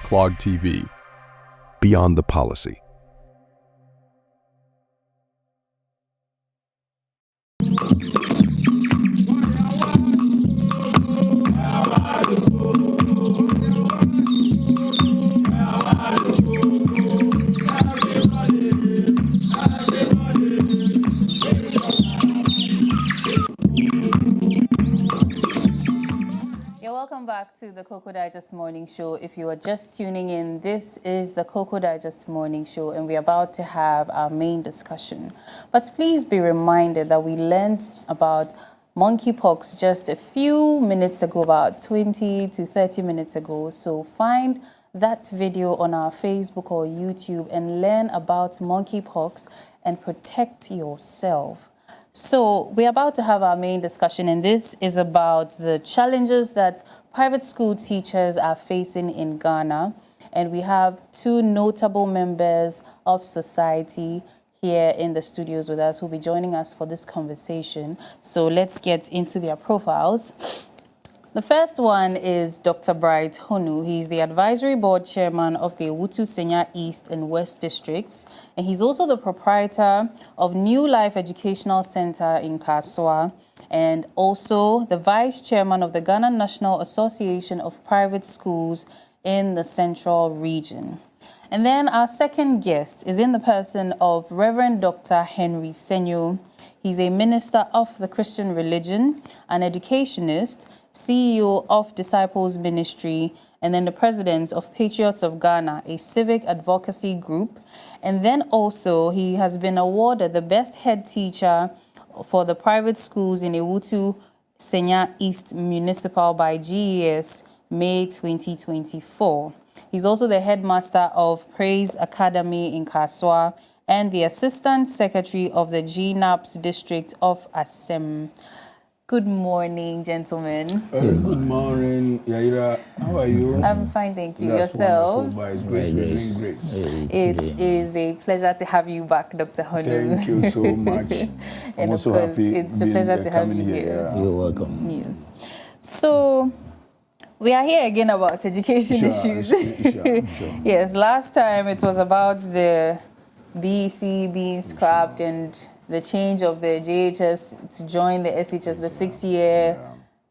Clog TV. Beyond the policy. Welcome back to the KOKO Digest Morning Show. If you are just tuning in, this is the KOKO Digest Morning Show, and we're about to have our main discussion. But please be reminded that we learned about monkeypox just a few minutes ago, about 20 to 30 minutes ago. So find that video on our Facebook or YouTube and learn about monkeypox and protect yourself. So we're about to have our main discussion, and this is about the challenges that private school teachers are facing in Ghana. And we have two notable members of society here in the studios with us who will be joining us for this conversation. So let's get into their profiles. The first one is Dr. Bright Honu. He's the advisory board chairman of the Ewutu Senya East and West districts, and he's also the proprietor of New Life Educational Center in Kaswa, and also the vice chairman of the Ghana National Association of Private Schools in the Central Region. And then our second guest is in the person of Reverend Dr. Henry Senyo. He's a minister of the Christian religion, an educationist, CEO of Disciples Ministry, and then the president of Patriots of Ghana, a civic advocacy group. And then also he has been awarded the best head teacher for the private schools in Ewutu Senya East Municipal by GES May 2024. He's also the headmaster of Praise Academy in Kaswa and the assistant secretary of the GNAPS district of Asem. Good morning, gentlemen. Good morning, Yaira. How are you? I'm fine, thank you. That's Yourselves? wonderful, but it's great. You're doing great. It is a pleasure to have you back, Dr. Honu. Thank you so much. And I'm also of course, happy it's a pleasure to have you coming here. You're welcome. Yes. So, we are here again about education issues. Sure. Yes, last time it was about the BEC being scrapped and the change of the JHS to join the SHS, the 6-year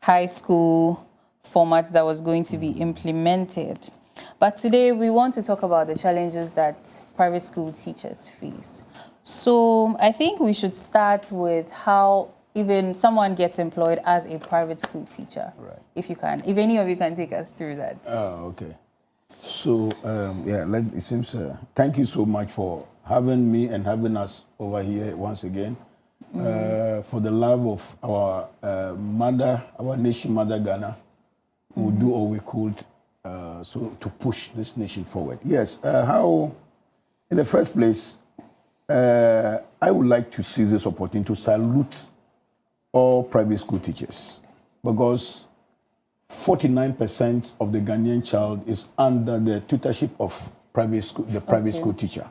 high school format that was going to be implemented. But today we want to talk about the challenges that private school teachers face. So I think we should start with how even someone gets employed as a private school teacher, right? If you can, if any of you can take us through that. Okay. So, it seems, thank you so much for having me and having us over here once again. For the love of our our nation mother Ghana, we'll do all we could so to push this nation forward. Yes, in the first place, I would like to seize this opportunity to salute all private school teachers, because 49% of the Ghanaian child is under the tutorship of private school teacher.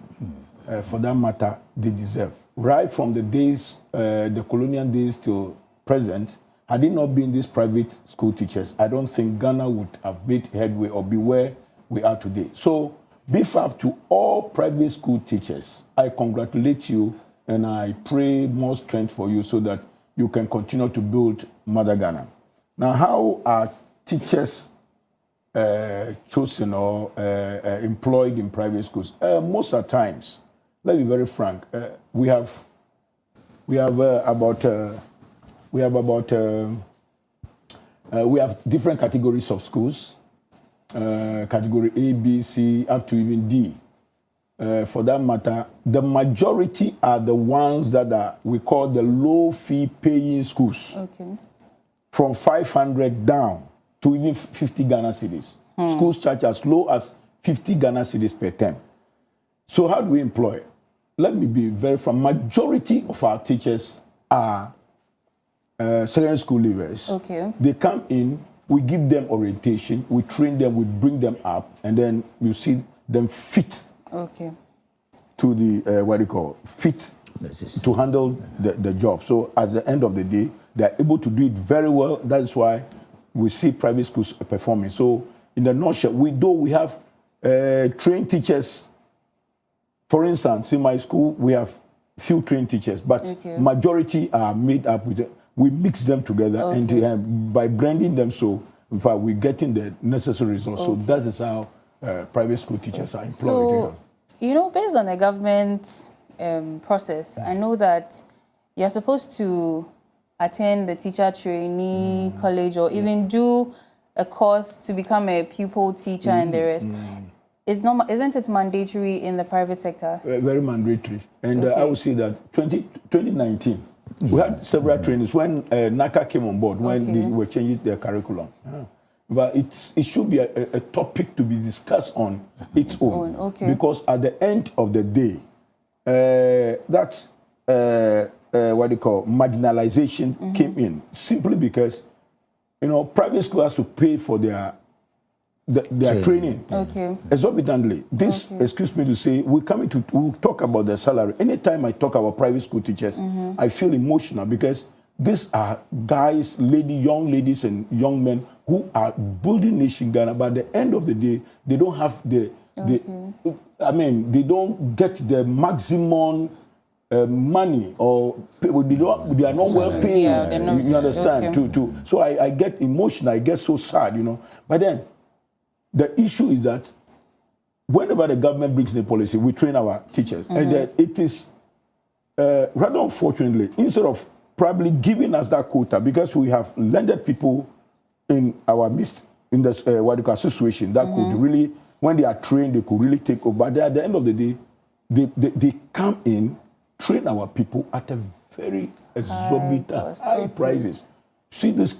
For that matter, they deserve. Right from the days, the colonial days till present, had it not been these private school teachers, I don't think Ghana would have made headway or be where we are today. So, beef up to all private school teachers. I congratulate you and I pray more strength for you so that you can continue to build Mother Ghana. Now, how are teachers chosen or employed in private schools? Most of the times, let's be very frank. We have different categories of schools, category A, B, C, up to even D. For that matter, the majority are the ones that we call the low-fee paying schools. Okay. From 500 down to even 50 Ghana cedis. Schools charge as low as 50 Ghana cedis per term. So how do we employ? Let me be very frank. Majority of our teachers are secondary school leavers. Okay. They come in, we give them orientation, we train them, we bring them up, and then you see them fit. Okay. To the fit to handle the job. So at the end of the day, they are able to do it very well. That is why we see private schools performing. So in the nutshell, we have trained teachers. For instance, in my school, we have few trained teachers, but majority are made up with. We mix them together, and by blending them, so in fact, we're getting the necessary results. So that is how private school teachers are employed. So, you know, based on the government process, I know that you're supposed to attend the teacher trainee college or even do a course to become a pupil teacher and the rest. Isn't it mandatory in the private sector? Very mandatory. And I would say that 2019, we had several trainings when NACA came on board, when they were changing their curriculum. But it should be a topic to be discussed on its own. Because at the end of the day, that's what they call marginalization came in, simply because, you know, private school has to pay for their training exorbitantly. This, excuse me to say, we'll talk about the salary. Anytime I talk about private school teachers, I feel emotional because these are guys, young ladies and young men who are building nation Ghana. But at the end of the day, they don't have they don't get the maximum money, or they are not well paid. You understand? So I get emotional, I get so sad, you know. But then the issue is that whenever the government brings the policy, we train our teachers. And then it is, rather unfortunately, instead of probably giving us that quota, because we have landed people in our midst, in this, what you call situation, that could really, when they are trained, they could really take over. But at the end of the day, they come in, train our people at a very exorbitant high prices. See this,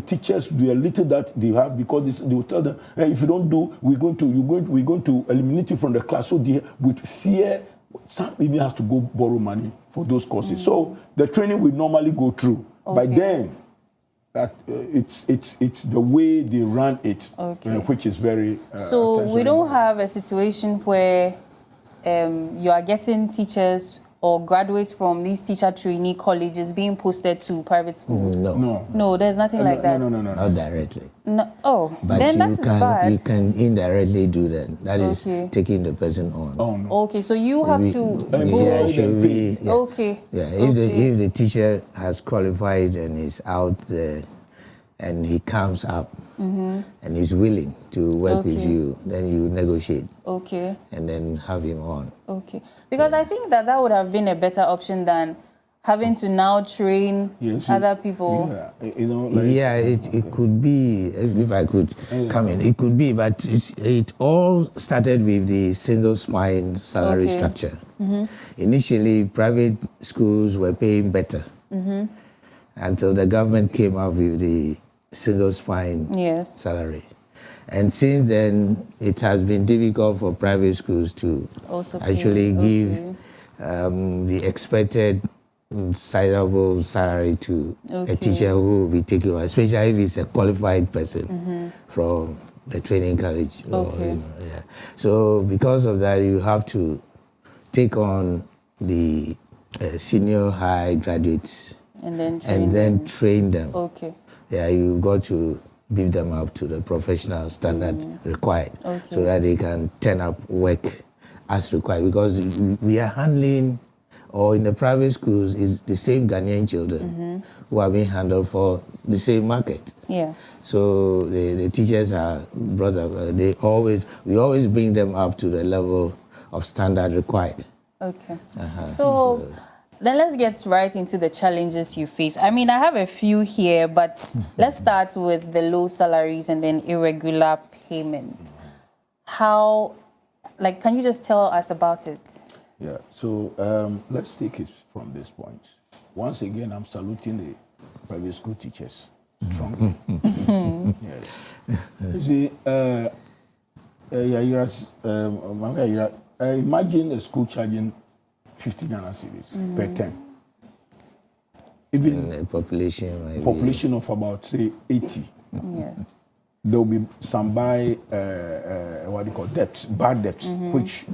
teachers, the little that they have, because they will tell them, hey, if you don't do, we're going to eliminate you from the class. So they, with fear, some even has to go borrow money for those courses. So the training we normally go through. By then, that it's the way they run it, which is very. So we don't have a situation where you are getting teachers or graduates from these teacher trainee colleges being posted to private schools? No, there's nothing like that. No. Not directly. No. Oh, but then that's bad. You can indirectly do that. That is taking the person on. Okay, so you have to go. If the teacher has qualified and is out there, and he comes up and is willing to work with you, then you negotiate. And then have him on. Because I think that would have been a better option than having to now train other people. You know, like, it could be, if I could come in, it could be, but it all started with the single spine salary structure. Initially, private schools were paying better until the government came up with the single spine salary. And since then, it has been difficult for private schools to also actually give the expected sizable salary to a teacher who will be taking on, especially if it's a qualified person from the training college. So because of that, you have to take on the senior high graduates and then train them. You've got to build them up to the professional standard required so that they can turn up work as required, because we are handling, or in the private schools, is the same Ghanaian children who are being handled for the same market. So the teachers are brought up, we always bring them up to the level of standard required. So then let's get right into the challenges you face. I mean, I have a few here, but let's start with the low salaries and then irregular payment. How, can you just tell us about it? So let's take it from this point. Once again, I'm saluting the private school teachers strongly. You see, imagine a school charging 50 Ghana cedis per term. Even a population of about, say, 80. There will be some bad debts, which,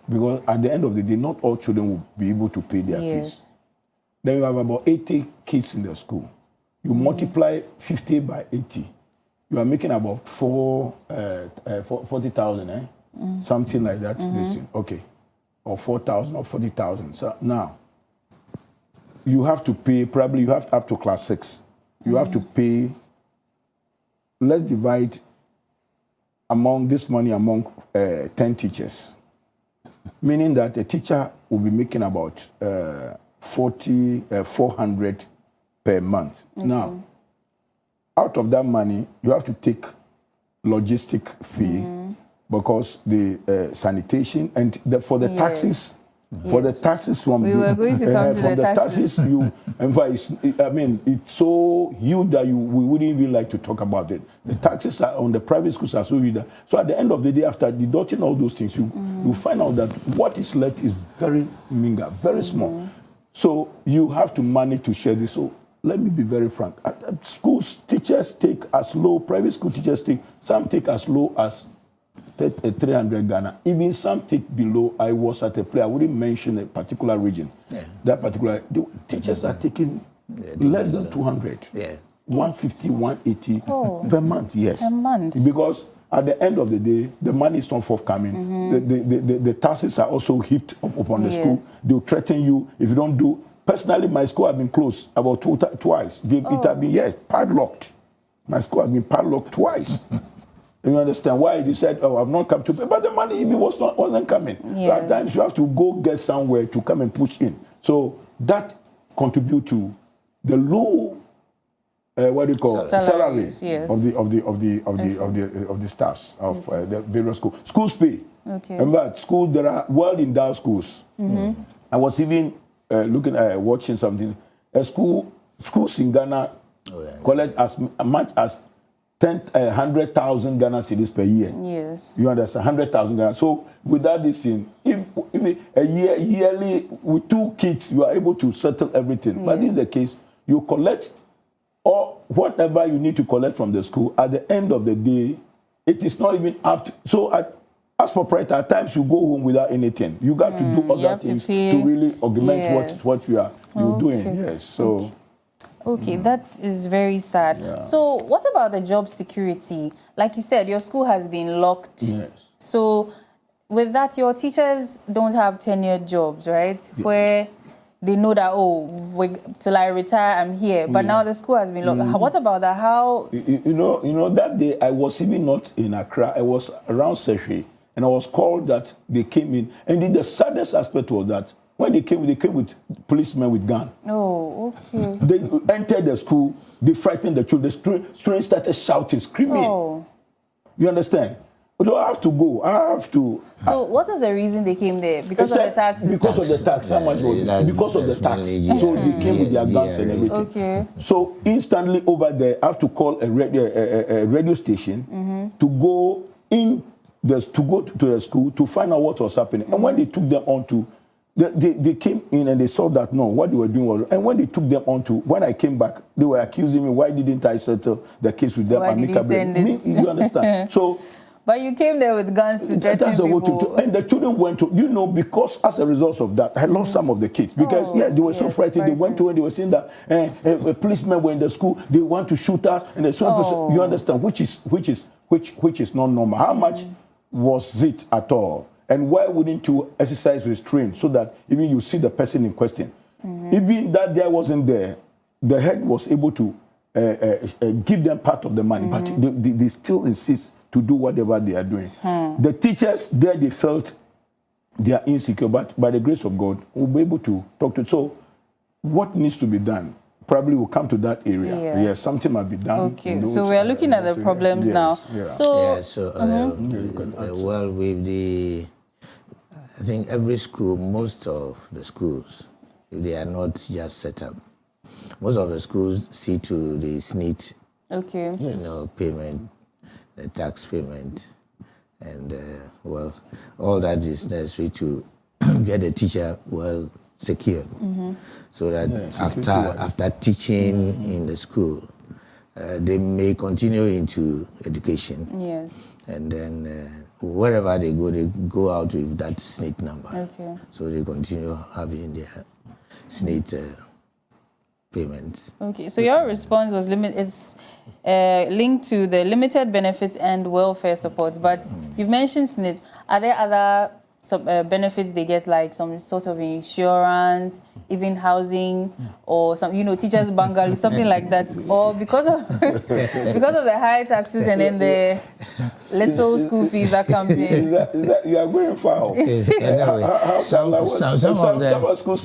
because at the end of the day, not all children will be able to pay their fees. Then you have about 80 kids in the school. You multiply 50 by 80. You are making about 40,000, something like that. Listen, okay, or 4,000 or 40,000. So now you have to pay. Probably you have up to class 6. You have to pay. Let's divide among this money among 10 teachers, meaning that a teacher will be making about 400 per month. Now, out of that money, you have to take logistic fee because the sanitation and for the taxes. For the taxes from we were going to come to from the taxes, in fact, I mean, it's so huge that we wouldn't even like to talk about it. The taxes are on the private schools are so huge. So at the end of the day, after deducting all those things, you find out that what is left is very meager, very small. So you have to manage to share this. So let me be very frank. At schools, teachers take as low, private school teachers some take as low as 300 Ghana. Even some take below. I was at a place, I wouldn't mention a particular region. That particular, the teachers are taking less than 200. 150, 180 per month, yes. Per month. Because at the end of the day, the money is not forthcoming. The taxes are also heaped up upon the school. They'll threaten you if you don't do. Personally, my school has been closed about twice. It has been, padlocked. My school has been padlocked twice. You understand why they said, "Oh, I've not come to pay," but the money even wasn't coming. So at times you have to go get somewhere to come and push in. So that contribute to the low, what do you call salaries of the staffs of the various schools. Schools pay. Remember, schools there are well-endowed schools. I was even looking at watching something. Schools in Ghana collect as much as 100,000 Ghana cedis per year. Yes. You understand? 100,000 Ghana. So without this thing, if yearly with 2 kids, you are able to settle everything. But this is the case. You collect or whatever you need to collect from the school. At the end of the day, it is not even up to, so as proprietor, at times you go home without anything. You got to do other things to really augment what you're doing. Yes. So. Okay, that is very sad. So what about the job security? Like you said, your school has been locked. Yes. So with that, your teachers don't have tenured jobs, right? Where they know that, till I retire, I'm here. But now the school has been locked. What about that? How? You know, that day I was even not in Accra. I was around Seshe, and I was called that they came in. And the saddest aspect was that when they came with policemen with guns. Oh, okay. They entered the school, they frightened the children. The students started shouting, screaming. Oh. You understand? But I have to go. I have to. So what was the reason they came there? Because of the taxes? Because of the tax. How much was it? Because of the tax. So they came with their guns and everything. Okay. So instantly over there, I have to call a radio station to go to the school to find out what was happening. And when they took them on to, they came in and they saw that what they were doing was, and when they took them on to, when I came back, they were accusing me, why didn't I settle the case with them? Why did you send it? You understand? So. But you came there with guns to threaten people. And the children went to, because as a result of that, I lost some of the kids. Because, they were so frightened. They went to and they were saying that policemen were in the school, they want to shoot us. And you understand, which is not normal. How much was it at all? And why wouldn't you exercise restraint so that even you see the person in question? Even that there wasn't there, the head was able to give them part of the money, but they still insist to do whatever they are doing. The teachers there, they felt they are insecure, but by the grace of God, we'll be able to talk to. So what needs to be done? Probably we'll come to that area. Yes, something might be done. Okay, so we are looking at the problems now. Well, with the, I think every school, most of the schools, if they are not just set up, most of the schools see to the SNIT, payment, the tax payment, and all that is necessary to get the teacher well secured, so that after teaching in the school, they may continue into education. Yes. And then wherever they go out with that SNIT number. Okay. So they continue having their SNIT payments. Okay, so your response was linked to the limited benefits and welfare supports, but you've mentioned SNIT. Are there other benefits they get, like some sort of insurance, even housing, or some, teachers' bungalow, something like that? Or because of because of the high taxes and then the little school fees that comes in? You are going far. Some of the schools.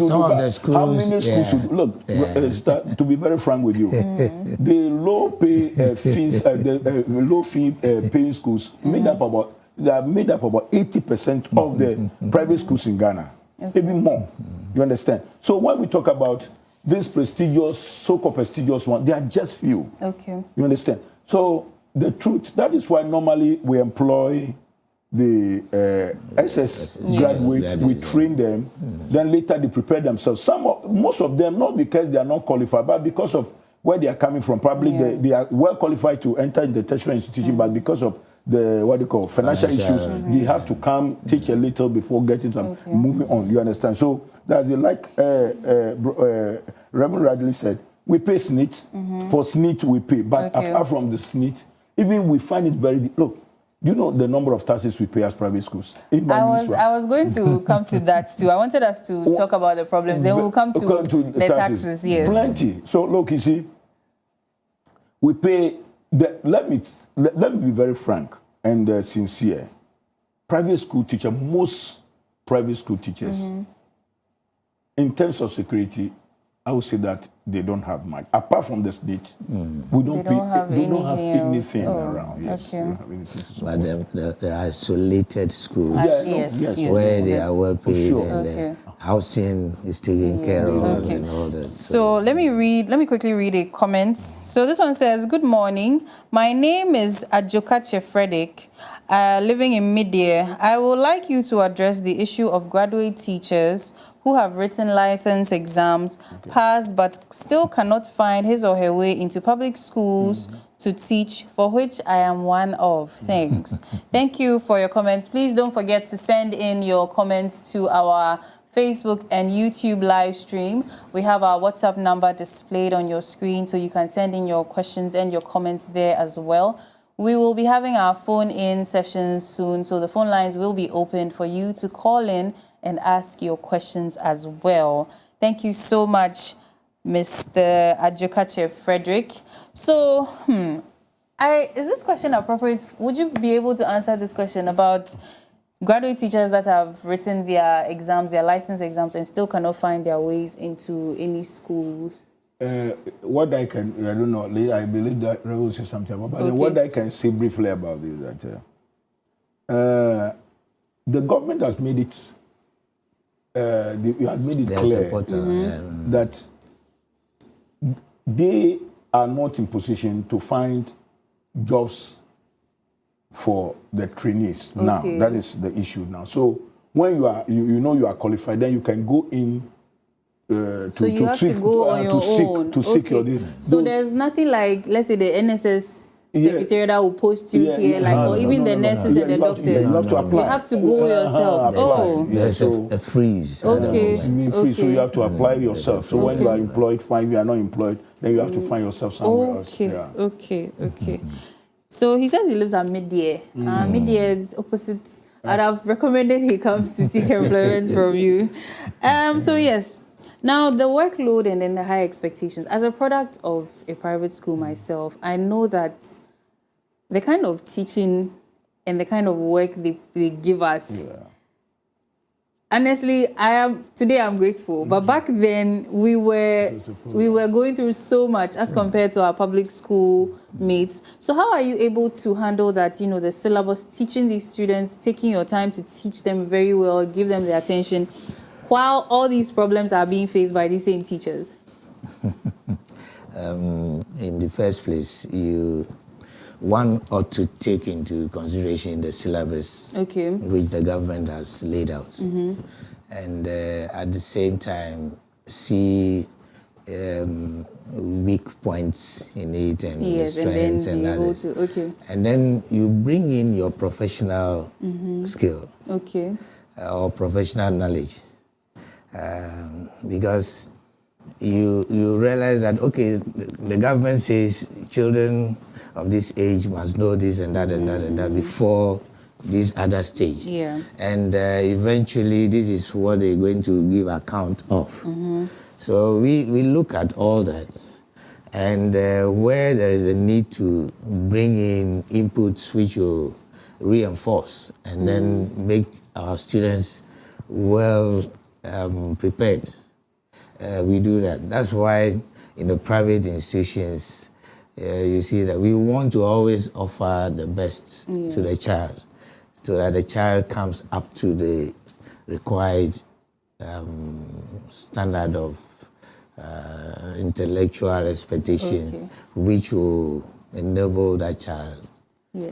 How many schools should look? To be very frank with you, the low pay fees, the low fee paying schools they are made up about 80% of the private schools in Ghana, maybe more. You understand? So when we talk about these prestigious, so-called prestigious ones, they are just few. Okay. You understand? So the truth, that is why normally we employ the SS graduates, we train them, then later they prepare themselves. Most of them, not because they are not qualified, but because of where they are coming from. Probably they are well qualified to enter in the tertiary institution, but because of the financial issues, they have to come teach a little before getting some moving on. You understand? So that's it. Like Reverend Radley said, we pay SNIT. For SNIT we pay, but apart from the SNIT, even we find it very look. Do you know the number of taxes we pay as private schools? I was going to come to that too. I wanted us to talk about the problems. Then we'll come to the taxes. Yes, plenty. So look, you see, we pay. Let me be very frank and sincere. Private school teacher, most private school teachers, in terms of security, I would say that they don't have much. Apart from the state, we don't have anything around. Yes, okay. we don't have anything to But there are isolated schools Yes. where they are well paid sure. and Okay. housing is taken care of Okay. and all that. So let me quickly read a comment. So this one says, "Good morning. My name is Ajokache Frederick, living in Mid-Year. I would like you to address the issue of graduate teachers who have written license exams, passed, but still cannot find his or her way into public schools to teach, for which I am one of. Thanks." Thank you for your comments. Please don't forget to send in your comments to our Facebook and YouTube live stream. We have our WhatsApp number displayed on your screen, so you can send in your questions and your comments there as well. We will be having our phone-in sessions soon, so the phone lines will be open for you to call in and ask your questions as well. Thank you so much, Mr. Ajokache Frederick. So, is this question appropriate? Would you be able to answer this question about graduate teachers that have written their exams, their license exams, and still cannot find their ways into any schools? What I don't know, I believe that Reverend will say something about, but what I can say briefly about this is that the government has made it, clear that they are not in position to find jobs for the trainees now. That is the issue now. So when you are, you are qualified, then you can go in to seek your deal. So there's nothing like, let's say, the NSS secretary that will post you here, or even the nurses and the doctors. You have to apply. You have to go yourself. There's a freeze. Okay. So you have to apply yourself. So when you are employed, fine. You are not employed, then you have to find yourself somewhere else. Okay. So he says he lives at Mid-Year. Mid-Year is opposite. I'd have recommended he comes to seek employment from you. So yes. Now, the workload and then the high expectations. As a product of a private school myself, I know that the kind of teaching and the kind of work they give us, honestly, today I'm grateful. But back then, we were going through so much as compared to our public school mates. So how are you able to handle that, the syllabus, teaching these students, taking your time to teach them very well, give them the attention, while all these problems are being faced by these same teachers? In the first place, one ought to take into consideration the syllabus which the government has laid out. And at the same time, see weak points in it and strengths and others. And then you bring in your professional skill or professional knowledge. Because you realize that, okay, the government says children of this age must know this and that and that and that before this other stage. Yeah. And eventually this is what they're going to give account of. So we look at all that. And where there is a need to bring in inputs which will reinforce and then make our students well prepared, we do that. That's why in the private institutions, you see that we want to always offer the best to the child, so that the child comes up to the required standard of intellectual expectation, which will enable that child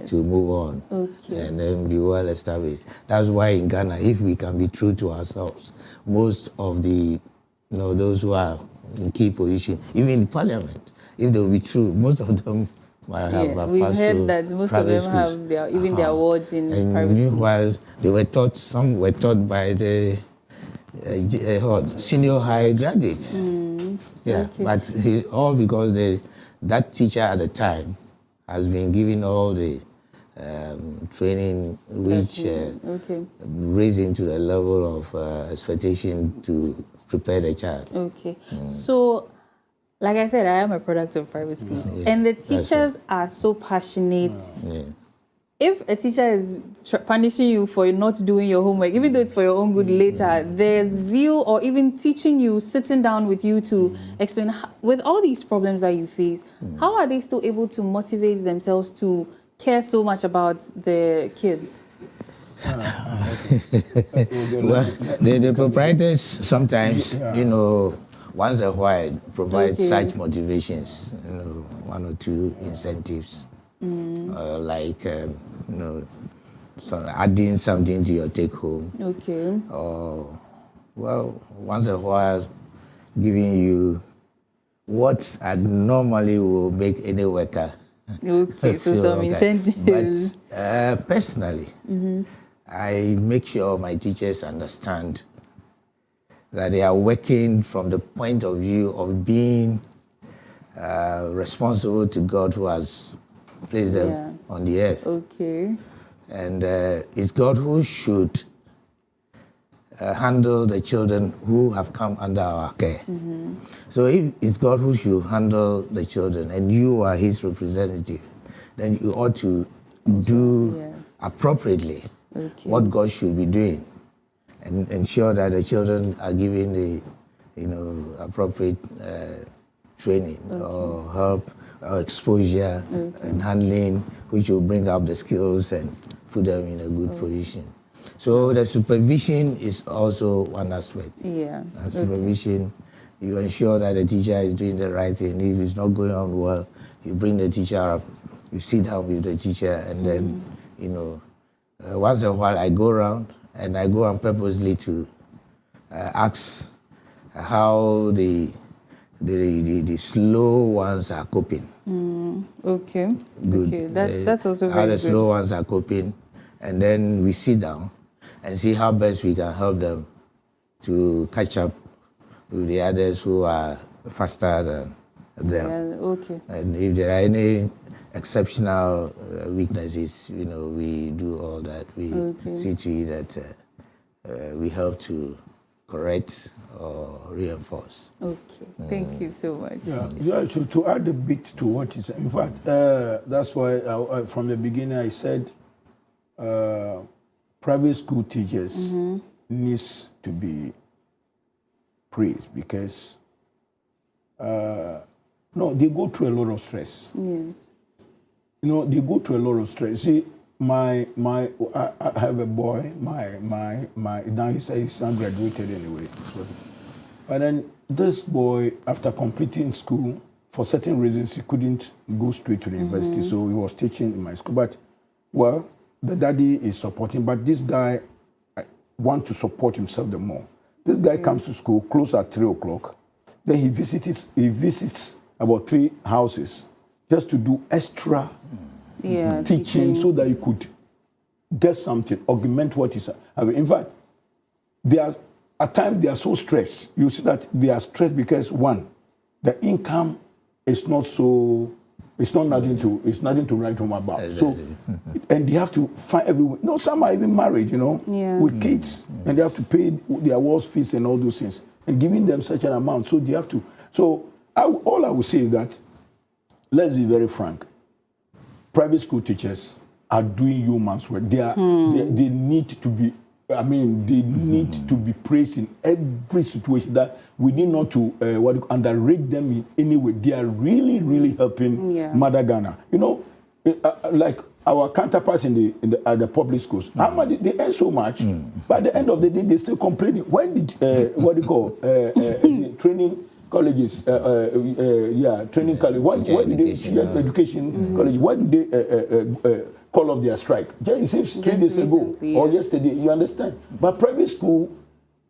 to move on and then be well established. That's why in Ghana, if we can be true to ourselves, most of the, those who are in key position, even in parliament, if they will be true, most of them might have we've passed heard through that most of private them schools. have their awards in And private schools. meanwhile, they were taught, some were taught by the senior high graduates. But all because that teacher at the time has been given all the training which raised him to the level of expectation to prepare the child. So, like I said, I am a product of private schools, and the teachers are so passionate. If a teacher is punishing you for not doing your homework, even though it's for your own good later, their zeal or even teaching you, sitting down with you to explain, with all these problems that you face, how are they still able to motivate themselves to care so much about the kids? Well, the proprietors sometimes, once a while provide such motivations, one or two incentives. Like so adding something to your take home. Or once a while giving you what normally will make any worker. So some incentives. But personally, I make sure my teachers understand that they are working from the point of view of being responsible to God who has placed them on the earth. And it's God who should handle the children who have come under our care. So if it's God who should handle the children and you are his representative, then you ought to do appropriately what God should be doing and ensure that the children are given the appropriate training or help or exposure and handling, which will bring up the skills and put them in a good position. So the supervision is also one aspect. Supervision, you ensure that the teacher is doing the right thing. If it's not going on well, you bring the teacher up, you sit down with the teacher, and then, once in a while I go around and I go on purposely to ask how the slow ones are coping. Good. That's also very good. How the good. slow ones are coping, and then we sit down and see how best we can help them to catch up with the others who are faster than them. And if there are any exceptional weaknesses, we do all that. We see to it that we help to correct or reinforce. Thank you so much. To add a bit to what is, in fact, that's why from the beginning I said private school teachers needs to be praised because they go through a lot of stress. They go through a lot of stress. See, I have a boy. Now his son graduated anyway. But then this boy, after completing school, for certain reasons, he couldn't go straight to the university. So he was teaching in my school. But the daddy is supporting. But this guy wants to support himself the more. This guy comes to school close at 3:00. Then he visits about 3 houses just to do extra teaching so that you could get something, augment what is. In fact, at times they are so stressed. You see that they are stressed because one, the income is not so. It's not nothing to. It's nothing to write home about. So, and they have to find everywhere. No, some are even married, with kids, and they have to pay their walls fees and all those things, and giving them such an amount. So they have to. So all I would say is that, let's be very frank. Private school teachers are doing yeoman's work. They need to be. They need to be praised in every situation. That we need not to underrate them in any way. They are really, really helping Mother Ghana. Like our counterparts in the public schools. How much they earn so much? By the end of the day, they still complaining. When did the training colleges? Training college. Why did they education college? Why did they call off their strike? It seems 3 days ago or yesterday. You understand? But private school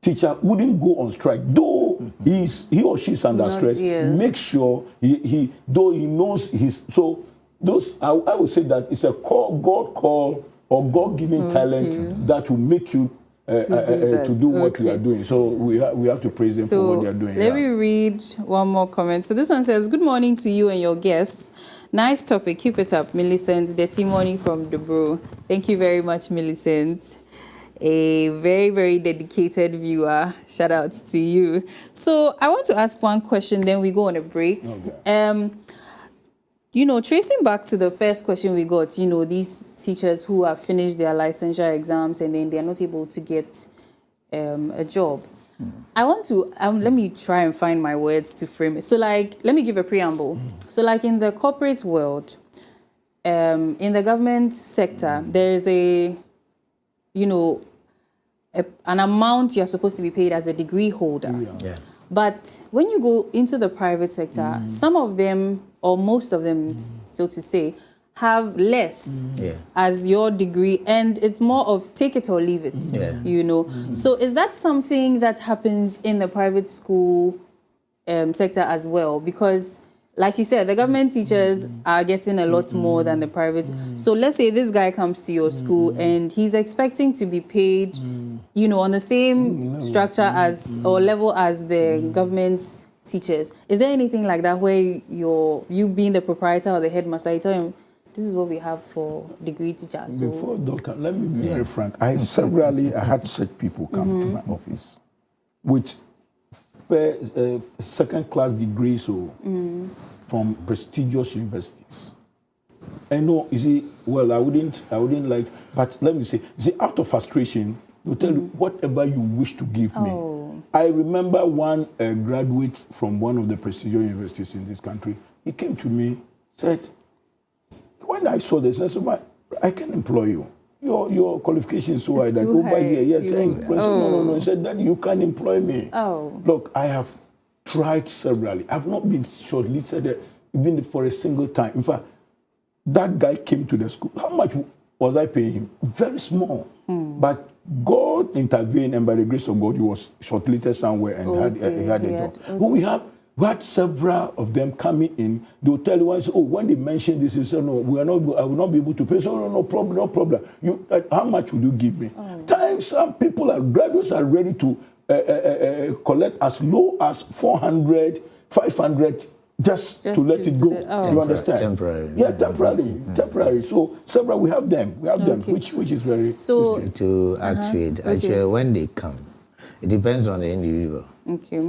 teacher wouldn't go on strike, though he or she's under stress. Make sure he knows his. So those I would say that it's a God call or God given talent that will make you to do what you are doing. So we have to praise them for what they are doing. Let me read one more comment. So this one says, "Good morning to you and your guests. Nice topic. Keep it up, Millicent. Dirty morning from the bro." Thank you very much, Millicent. A very, very dedicated viewer. Shout out to you. So I want to ask one question, then we go on a break. Okay. Tracing back to the first question we got, these teachers who have finished their licensure exams and then they're not able to get a job. I want to, let me try and find my words to frame it. So let me give a preamble. So in the corporate world, in the government sector, there's an amount you're supposed to be paid as a degree holder. Yeah. But when you go into the private sector, some of them, or most of them, so to say, have less as your degree, and it's more of take it or leave it, So is that something that happens in the private school sector as well? Because like you said, the government teachers are getting a lot more than the private. So let's say this guy comes to your school and he's expecting to be paid, on the same structure as or level as the government teachers. Is there anything like that where you being the proprietor or the headmaster, you tell him, this is what we have for degree teachers? Before Doctor, let me be very frank. I had such people come to my office with second-class degrees from prestigious universities. And no, you see, well, I wouldn't like, but let me say, out of frustration, they'll tell you whatever you wish to give me. I remember one graduate from one of the prestigious universities in this country. He came to me, said, when I saw this, I said, I can employ you. Your qualifications so high that over here, no. He said that you can employ me. Look, I have tried severally. I've not been shortlisted even for a single time. In fact, that guy came to the school. How much was I paying him? Very small. But God intervened, and by the grace of God, he was shortlisted somewhere and he had a job. But we had several of them coming in. They will tell you once, when they mention this, you say, no, I will not be able to pay. So no problem. How much will you give me? Times some graduates are ready to collect as low as 400, 500 just to let it go. You understand? Temporary. Yeah, temporary. So several, we have them, which is very. So to actually, when they come, it depends on the individual. Okay.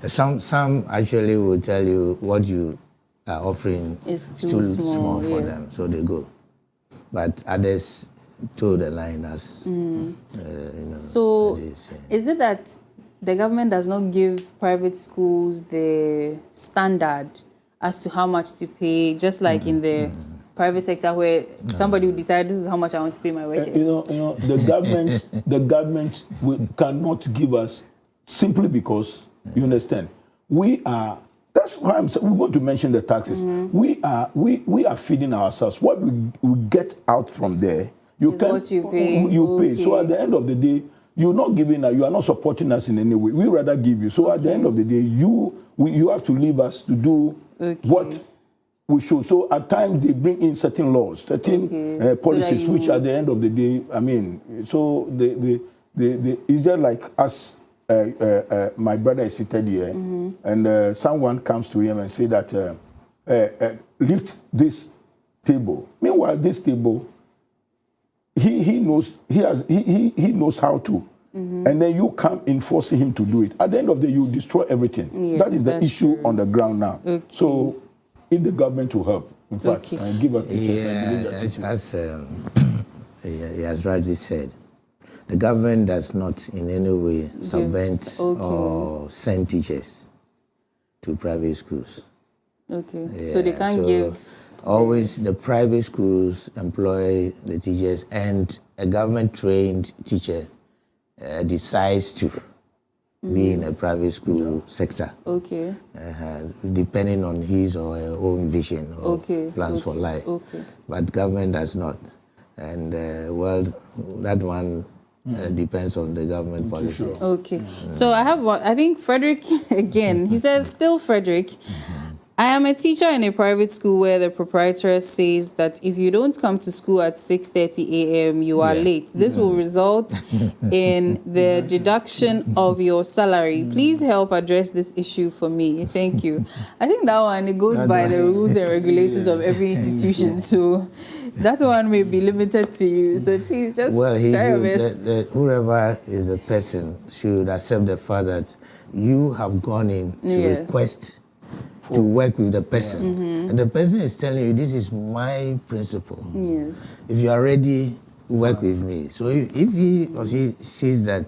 Some actually will tell you what you are offering is too small for them, so they go. But others toe the line as So is it that the government does not give private schools the standard as to how much to pay, just like in the private sector where somebody will decide this is how much I want to pay my workers? The government cannot give us simply because, you understand, that's why we're going to mention the taxes. We are feeding ourselves. What we get out from there, you pay. So at the end of the day, you're not giving us, you are not supporting us in any way. We rather give you. So at the end of the day, you have to leave us to do what we should. So at times they bring in certain laws, certain policies, which at the end of the day, so it's just like us. My brother is seated here, and someone comes to him and say that lift this table. Meanwhile, this table, he knows he knows how to, and then you come enforcing him to do it. At the end of the day, you destroy everything. Yes, that is the issue true. on the ground now. Okay. So, if the government will help, in fact, Okay. and give us teachers, I believe Yeah, that as he has rightly said, the government does not in any way subvent okay. or send teachers to private schools. Okay. So they Yeah, can't so give. always the private schools employ the teachers, and a government-trained teacher decides to be in a private school sector, Okay. depending on his or her own vision or Okay, plans for okay, life. okay. But government does not, and well, that one depends on the government policy. sure. Okay. So I have one. I think Frederick again. He says, still Frederick. I am a teacher in a private school where the proprietor says that if you don't come to school at 6:30 a.m., you are Yeah. late. This will result in the deduction of your salary. Please help address this issue for me. Thank you. I think that one, it goes by the rules and regulations of every institution. So that one may be limited to you. So please just Well, try your best. whoever is the person should accept the fact that you have gone in to Yes. request to work with the person. And the person is telling you, this is my principle. Yes. If you are ready, work with me. So if he or she sees that,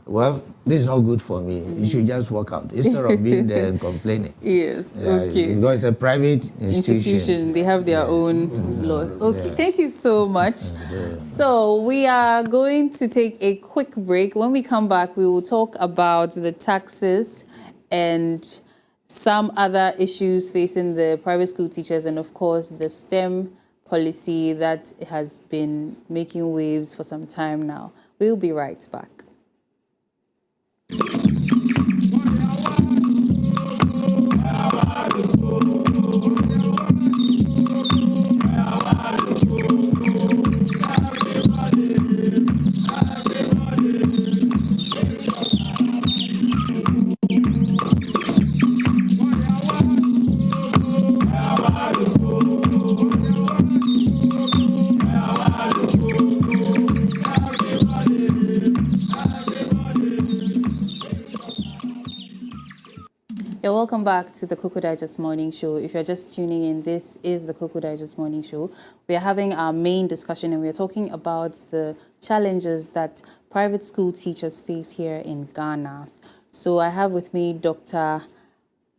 well, this is not good for me, you should just walk out instead of being there and complaining. Yes. Yeah, Okay. because it's a private Institution, they have their own laws. Okay, thank you so much. So we are going to take a quick break. When we come back, we will talk about the taxes and some other issues facing the private school teachers, and of course the STEM policy that has been making waves for some time now. We'll be right back. Yeah, welcome back to the KOKO Digest Morning Show. If you're just tuning in, this is the KOKO Digest Morning Show. We are having our main discussion and we are talking about the challenges that private school teachers face here in Ghana. So I have with me Dr.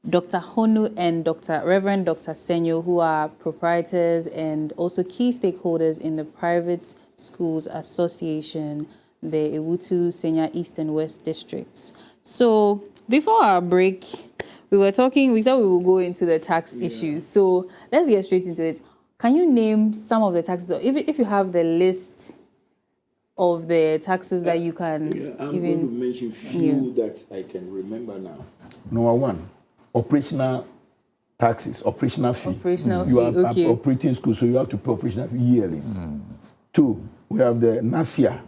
Honu and Reverend Dr. Senyo, who are proprietors and also key stakeholders in the Private Schools Association, the Ewutu, Senya, East and West districts. So before our break, we said we will go into the tax issues. So let's get straight into it. Can you name some of the taxes, or if you have the list of the taxes that you can I'm even... going to mention few that I can remember now. Number one, operational taxes, operational fee. Operational You fee, are okay. operating school, so you have to pay operational fee yearly. Two, we have the NASIA.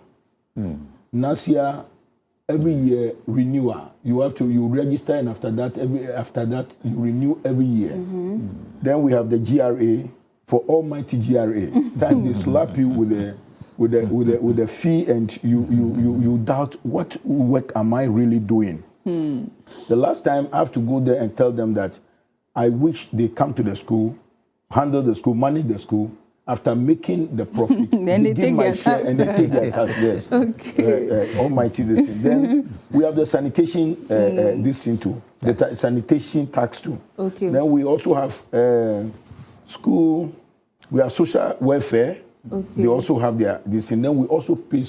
NASIA, every year renewal. You register, and after that you renew every year. Then we have the GRA, for almighty GRA. Time they slap you with a fee, and you doubt what work am I really doing. The last time I have to go there and tell them that I wish they come to the school, handle the school, manage the school. After making the profit, Then they give take my their share tax. and they take their tax. Yes. Okay. Almighty this thing. Then we have the sanitation this thing too. The sanitation tax too. Okay. Then we also have school. We have social welfare. Okay. They also have this thing. Then we also pay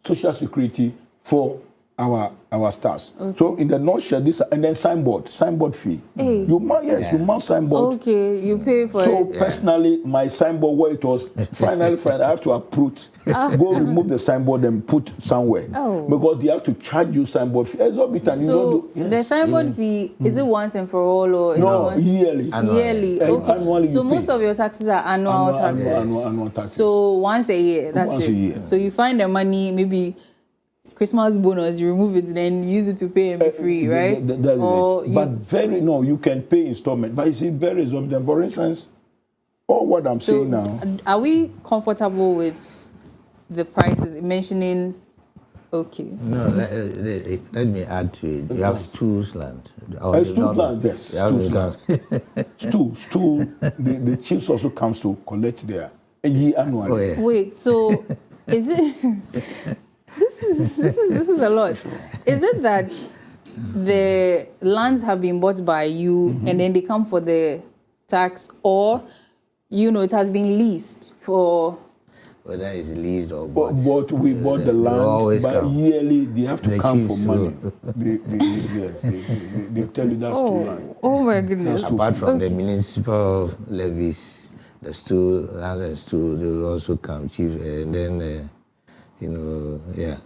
social security for our staffs. Okay. So in the nutshell, this, and then signboard fee. Hey. You mount signboard. Okay, you pay for So it. personally, my signboard where it was finally, I have to uproot, go remove the signboard and put somewhere. Oh. Because they have to charge you signboard fee. Exorbitant. So the signboard fee, is it once and for all, or is it No, once? yearly. Yearly. And Okay. annually So you most pay. of your taxes are annual taxes. Annual taxes. So once a year, that's Once it. a year. So you find the money maybe Christmas bonus, you remove it, then use it to pay and be free, right? That's Or it. But you can pay installment. But you see, very exorbitant. For instance, all what I'm saying now. Are we comfortable with the prices mentioning? Okay. No, let me add to it. You have Stools land. Stool land, yes. Stool land. Stool. The chiefs also comes to collect their year annually. Oh, yeah. Wait, so is it? This is a lot. Is it that the lands have been bought by you and then they come for the tax, or it has been leased for? Whether it's leased or bought. But we bought the land, but come. yearly they have to The come for chiefs money. They tell you that's too land. Oh my goodness. Apart from the municipal levies, the stool, land and stool, they will also come, chief, and then, GRA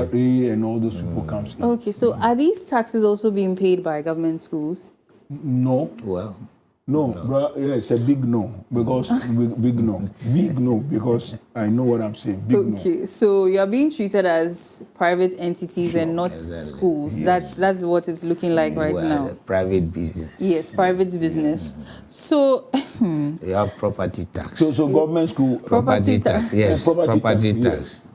and all those people comes in. Okay, so are these taxes also being paid by government schools? No. Well, No, bro, yeah, it's a big no, because big no, because I know what I'm saying. Big no. Okay, so you're being treated as private entities and not exactly. schools. Yes. That's what it's looking like right now. Private business. Yes, private business. So You have property tax. So government school Property tax. Yes, property property tax, tax.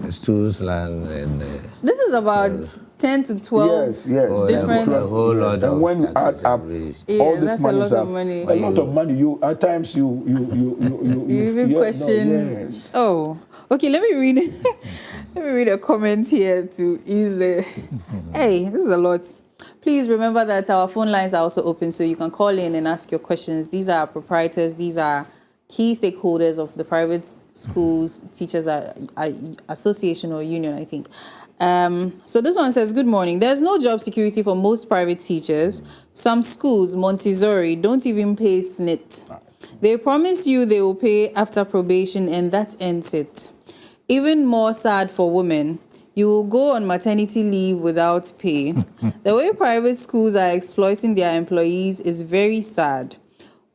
Stools land and this is about 10 to 12 yes, different. a whole lot and of when you add taxes up and raised. Yeah, all this that's a money, lot of money. a lot of money. You at times you even question. yes. Oh, okay. Let me read. Let me read a comment here to ease the. Hey, this is a lot. Please remember that our phone lines are also open, so you can call in and ask your questions. These are proprietors. These are key stakeholders of the private schools teachers association or union, I think. So this one says, good morning. There's no job security for most private teachers. Some schools, Montessori, don't even pay SNIT. They promise you they will pay after probation, and that ends it. Even more sad for women, you will go on maternity leave without pay. The way private schools are exploiting their employees is very sad.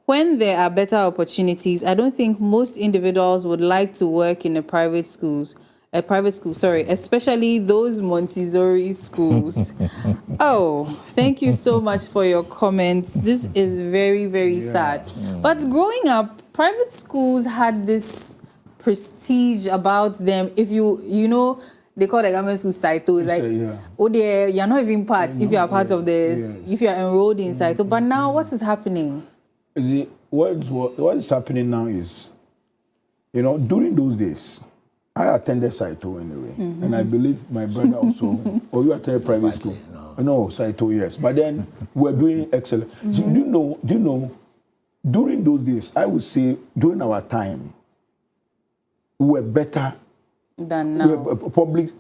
When there are better opportunities, I don't think most individuals would like to work in a private school, especially those Montessori schools. Oh, thank you so much for your comments. This is very, very sad. But growing up, private schools had this prestige about them. If they call the government school Saito. It's like, you're not even part if you are part of this, if you are enrolled in Saito. But now, what is happening? What is happening now is, during those days, I attended Saito anyway, and I believe my brother also. Or you attended private school? No, Saito, yes. But then we're doing excellent. So do you know? During those days, I would say during our time, we were better than now.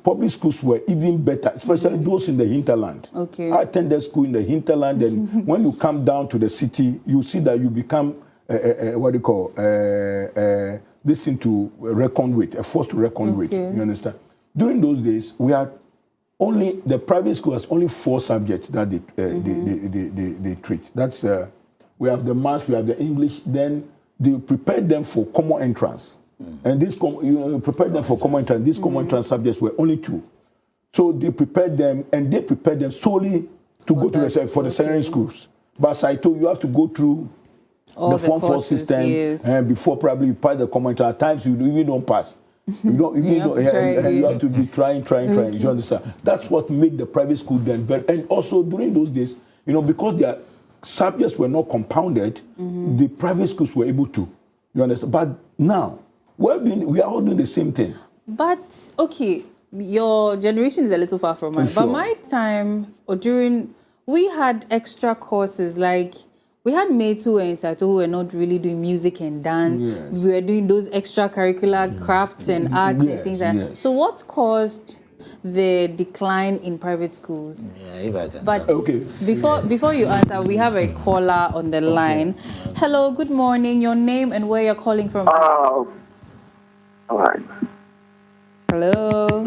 Public schools were even better, especially those in the hinterland. Okay. I attended school in the hinterland, and when you come down to the city, you see that you become this thing to reckon with, a force to reckon with. You understand? During those days, we had the private school has only 4 subjects that they treat. That's we have the maths, we have the English. Then they prepare them for common entrance. And this prepared them for common entrance. These common entrance subjects were only 2. So they prepared them, and they prepared them solely to go to the secondary schools. But Saito, you have to go through all the Form 4 system, and before probably you pass the common entrance. At times you even don't pass. You have to be trying. You understand? That's what made the private school then better. And also during those days, because their subjects were not compounded, the private schools were able to. You understand? But now, we are all doing the same thing. But, okay, your generation is a little far from mine. Sure. But my time, we had extra courses, like we had mates who were in Saito who were not really doing music and dance. Yes. We were doing those extracurricular crafts and arts and things like that. So what caused the decline in private schools? But before you answer, we have a caller on the line. Hello, good morning. Your name and where you're calling from? All right. Hello.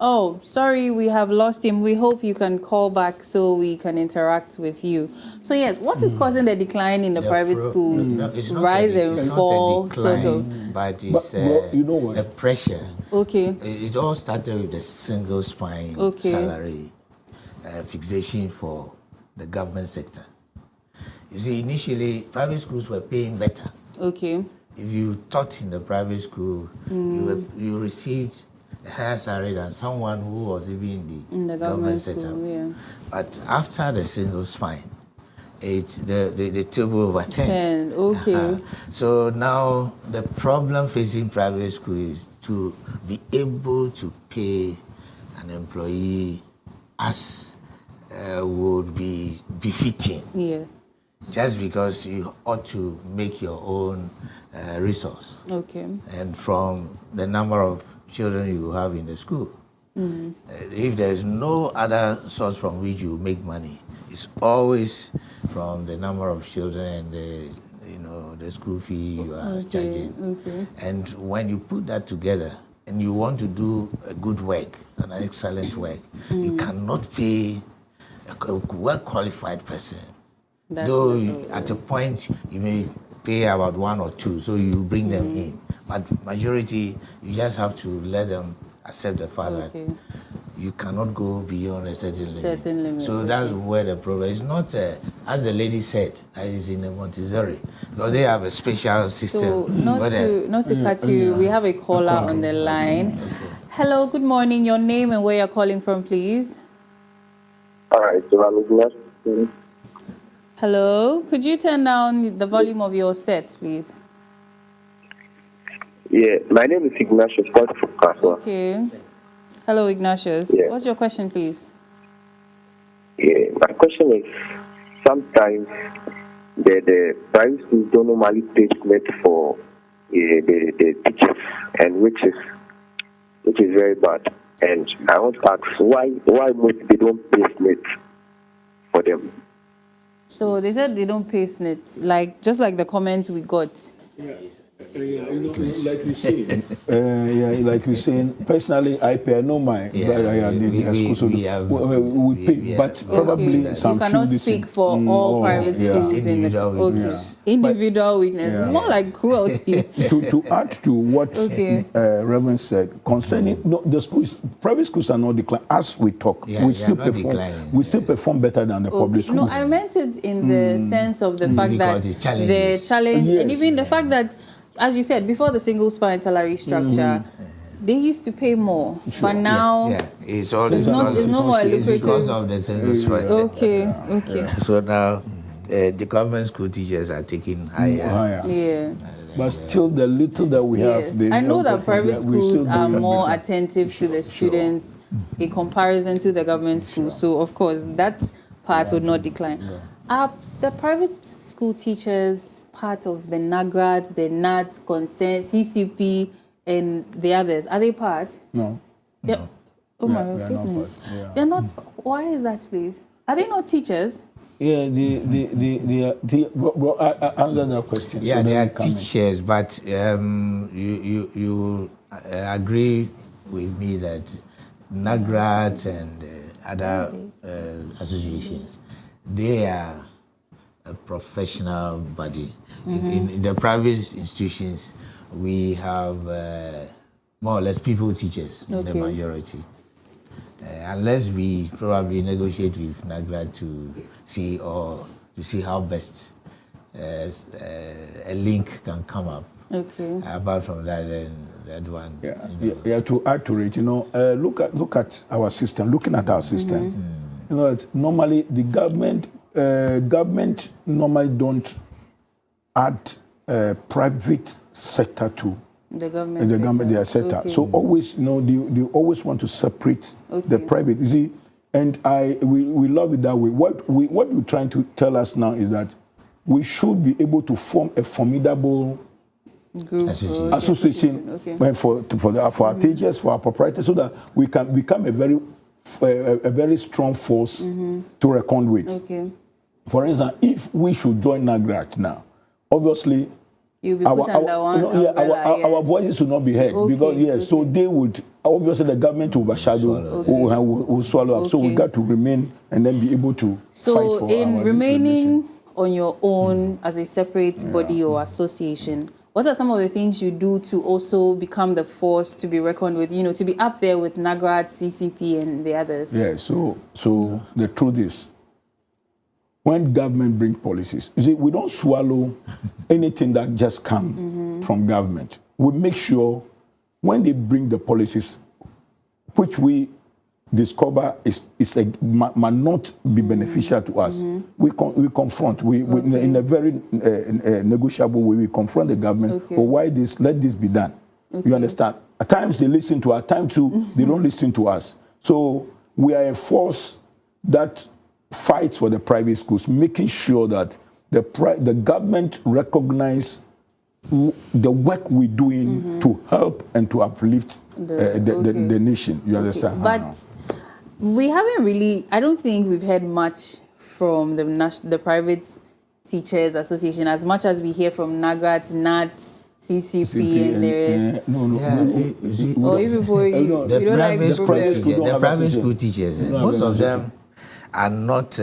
Oh, sorry, we have lost him. We hope you can call back so we can interact with you. So yes, what is causing the decline in the private schools? It's not Rise it's and not fall, a decline, sort of. but it's you know what? a pressure. Okay. It all started with the single spine Okay. salary fixation for the government sector. You see, initially, private schools were paying better. Okay. If you taught in the private school, you received a higher salary than someone who was even in the government school, setup. yeah. But after the single spine, the table over 10. Okay. So now the problem facing private school is to be able to pay an employee as would be befitting. Yes. Just because you ought to make your own resource. Okay. And from the number of children you have in the school. If there's no other source from which you make money, it's always from the number of children and the school fee you are charging. Okay. And when you put that together and you want to do a good work, an excellent work, you cannot pay a well-qualified person. At a point you may pay about one or two, so you bring them in. But majority, you just have to let them accept the fact that you cannot go beyond a certain limit. So that's where the problem is. Not, as the lady said, that is in the Montessori, because they have a special system. So not to cut you, we have a caller on the line. Hello, good morning. Your name and where you're calling from, please. All right, so I'm Ignacio. Hello, could you turn down the volume of your set, please? Yeah, my name is Ignatius Focus. Okay. Hello, Ignatius. Yeah. What's your question, please? Yeah, my question is, sometimes the private schools don't normally pay SNET for the teachers, and which is very bad. And I want to ask why most they don't pay SNET for them. So they said they don't pay SNET, just like the comments we got. Like you say, like you saying. Personally, I pay. I know my brother here did school, so we pay. But probably some. You cannot speak for all private schools in the individual weakness. More like cruelty. to add to what Reverend said concerning the schools, private schools are not declining. As we talk, we still perform. We still perform better than the public schools. No, I meant it in the sense of the fact that the challenge, and even the fact that, as you said, before the single spine salary structure, they used to pay more, but now it's no more lucrative because of the single spine. Okay. So now the government school teachers are taking higher. Yeah. But still, the little that we have, I know that private schools are more attentive to the students in comparison to the government schools. So, of course, that part would not decline. Are the private school teachers part of the NAGRAT, the NAT, Consent, CCP, and the others? Are they part? No. Oh my goodness. They're not. Why is that, please? Are they not teachers? Yeah, well, I answer that question. Yeah, so they are teachers, but you agree with me that NAGRAT and other associations, they are a professional body. In the private institutions, we have more or less people teachers in the majority. Unless we probably negotiate with NAGRAT to see how best a link can come up. Okay. Apart from that, then that one. Yeah. To add to it, look at our system. Looking at our system, normally the government normally don't add private sector to the government their sector. So always, they always want to separate the private. You see, and we love it that way. What we're trying to tell us now is that we should be able to form a formidable group association for our teachers, for our proprietors, so that we can become a very strong force to reckon with. For instance, if we should join NAGRAT now, obviously You'll be put under one umbrella, our voices will not be heard because so they would obviously the government will overshadow, will swallow up. So we got to remain and then be able to fight for So in remaining on your own as a separate body or association, what are some of the things you do to also become the force to be reckoned with, to be up there with NAGRAD, CCP, and the others? Yeah, so the truth is, when government bring policies, you see, we don't swallow anything that just comes from government. We make sure when they bring the policies, which we discover might not be beneficial to us, we confront. In a very negotiable way, we confront the government. Or why let this be done? You understand? At times they listen to us. At times too, they don't listen to us. So we are a force that fights for the private schools, making sure that the government recognize the work we're doing to help and to uplift the nation. You understand? But we haven't really, I don't think we've heard much from the private teachers association as much as we hear from NAGRAT, NAT, CCP, and there is. The private school teachers, most of them are not,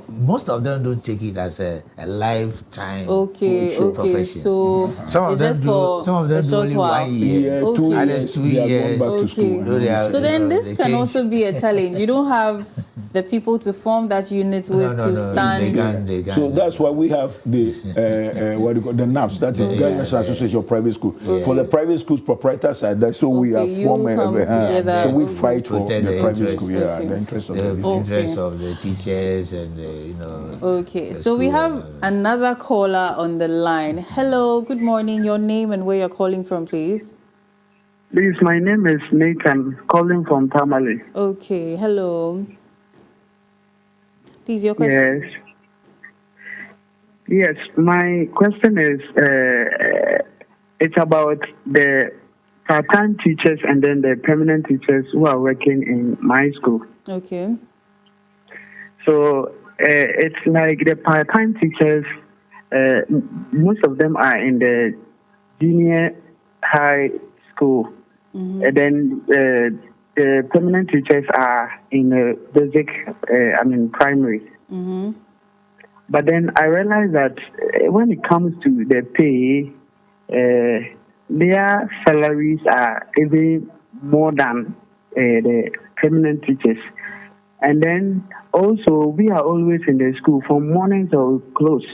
most of them don't take it as a lifetime profession. So some of them do only 1 year, 2 years. So then this can also be a challenge. You don't have the people to form that unit with to stand. They can. So that's why we have the what do you call the NAPS, that is Ghana National Association of Private Schools. For the private schools proprietor side, that's so we have formed so we fight for the private school, the interest of the interest of the teachers and Okay, so we have another caller on the line. Hello, good morning. Your name and where you're calling from, please. Please, my name is Nathan, calling from Tamale. Okay, hello. Please, your question. Yes, my question is, it's about the part-time teachers and then the permanent teachers who are working in my school. Okay. So it's like the part-time teachers, most of them are in the junior high school. And then the permanent teachers are in the basic, primary. But then I realized that when it comes to the pay, their salaries are even more than the permanent teachers. And then also we are always in the school from morning till close.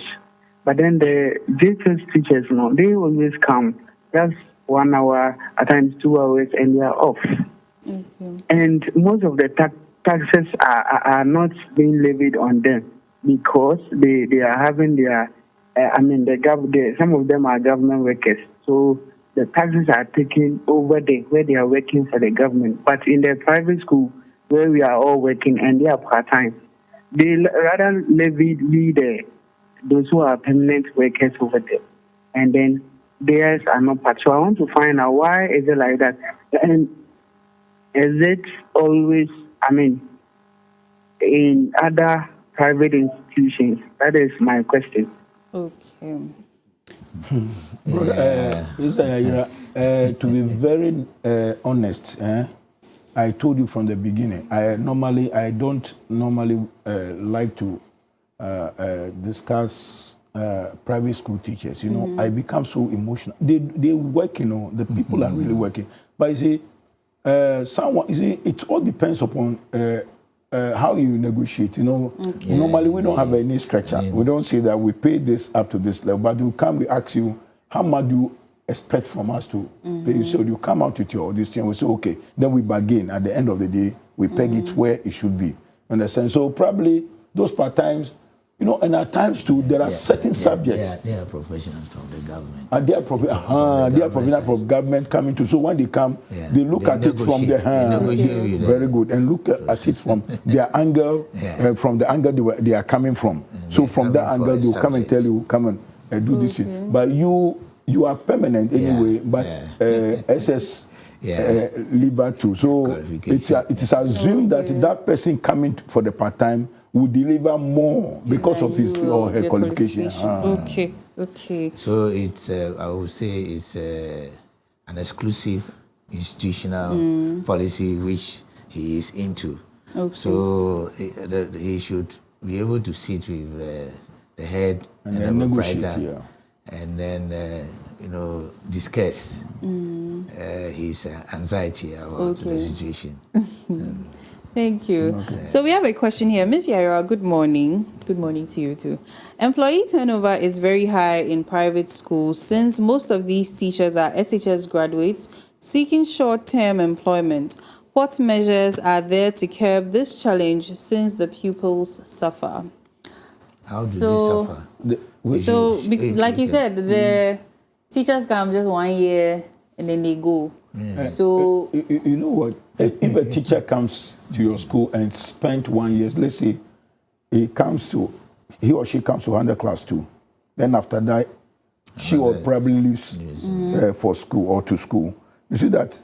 But then the JTS teachers, they always come just 1 hour, at times 2 hours, and they are off. And most of the taxes are not being levied on them because they are having their, some of them are government workers. So the taxes are taken over there where they are working for the government. But in the private school where we are all working and they are part-time, they rather levy those who are permanent workers over there. And then theirs are not part. So I want to find out why is it like that? And is it always, in other private institutions? That is my question. Okay. To be very honest, I told you from the beginning, I don't normally like to discuss private school teachers. I become so emotional. They work, the people are really working. But you see, it all depends upon how you negotiate. Normally we don't have any structure. We don't say that we pay this up to this level, but we ask you, how much do you expect from us to pay you? So you come out with this thing, we say, okay, then we bargain. At the end of the day, we peg it where it should be. Understand? So probably those part-times, and at times too, there are certain subjects. They are professionals from the government. And they are professionals from government coming to. So when they come, they look at it from their very good, and look at it from their angle, from the angle they are coming from. So from that angle, they will come and tell you, come and do this thing. But you are permanent anyway. But SS. Liver too. So it is assumed that person coming for the part-time will deliver more because of his or her qualification. Okay. Okay. So it's, I would say, it's an exclusive institutional policy which he is into. Okay. So he should be able to sit with the head And and, then the negotiate, proprietor, and then discuss his anxiety about the situation. Thank you. So we have a question here. Ms. Yaira, good morning. Good morning to you too. Employee turnover is very high in private schools since most of these teachers are SHS graduates seeking short-term employment. What measures are there to curb this challenge since the pupils suffer? How do So- they suffer? So, like you said, the teachers come just 1 year and then they go. So, You know what? If a teacher comes to your school and spent 1 year, let's say he or she comes to under class 2, then after that, she or probably leaves for school or to school. You see that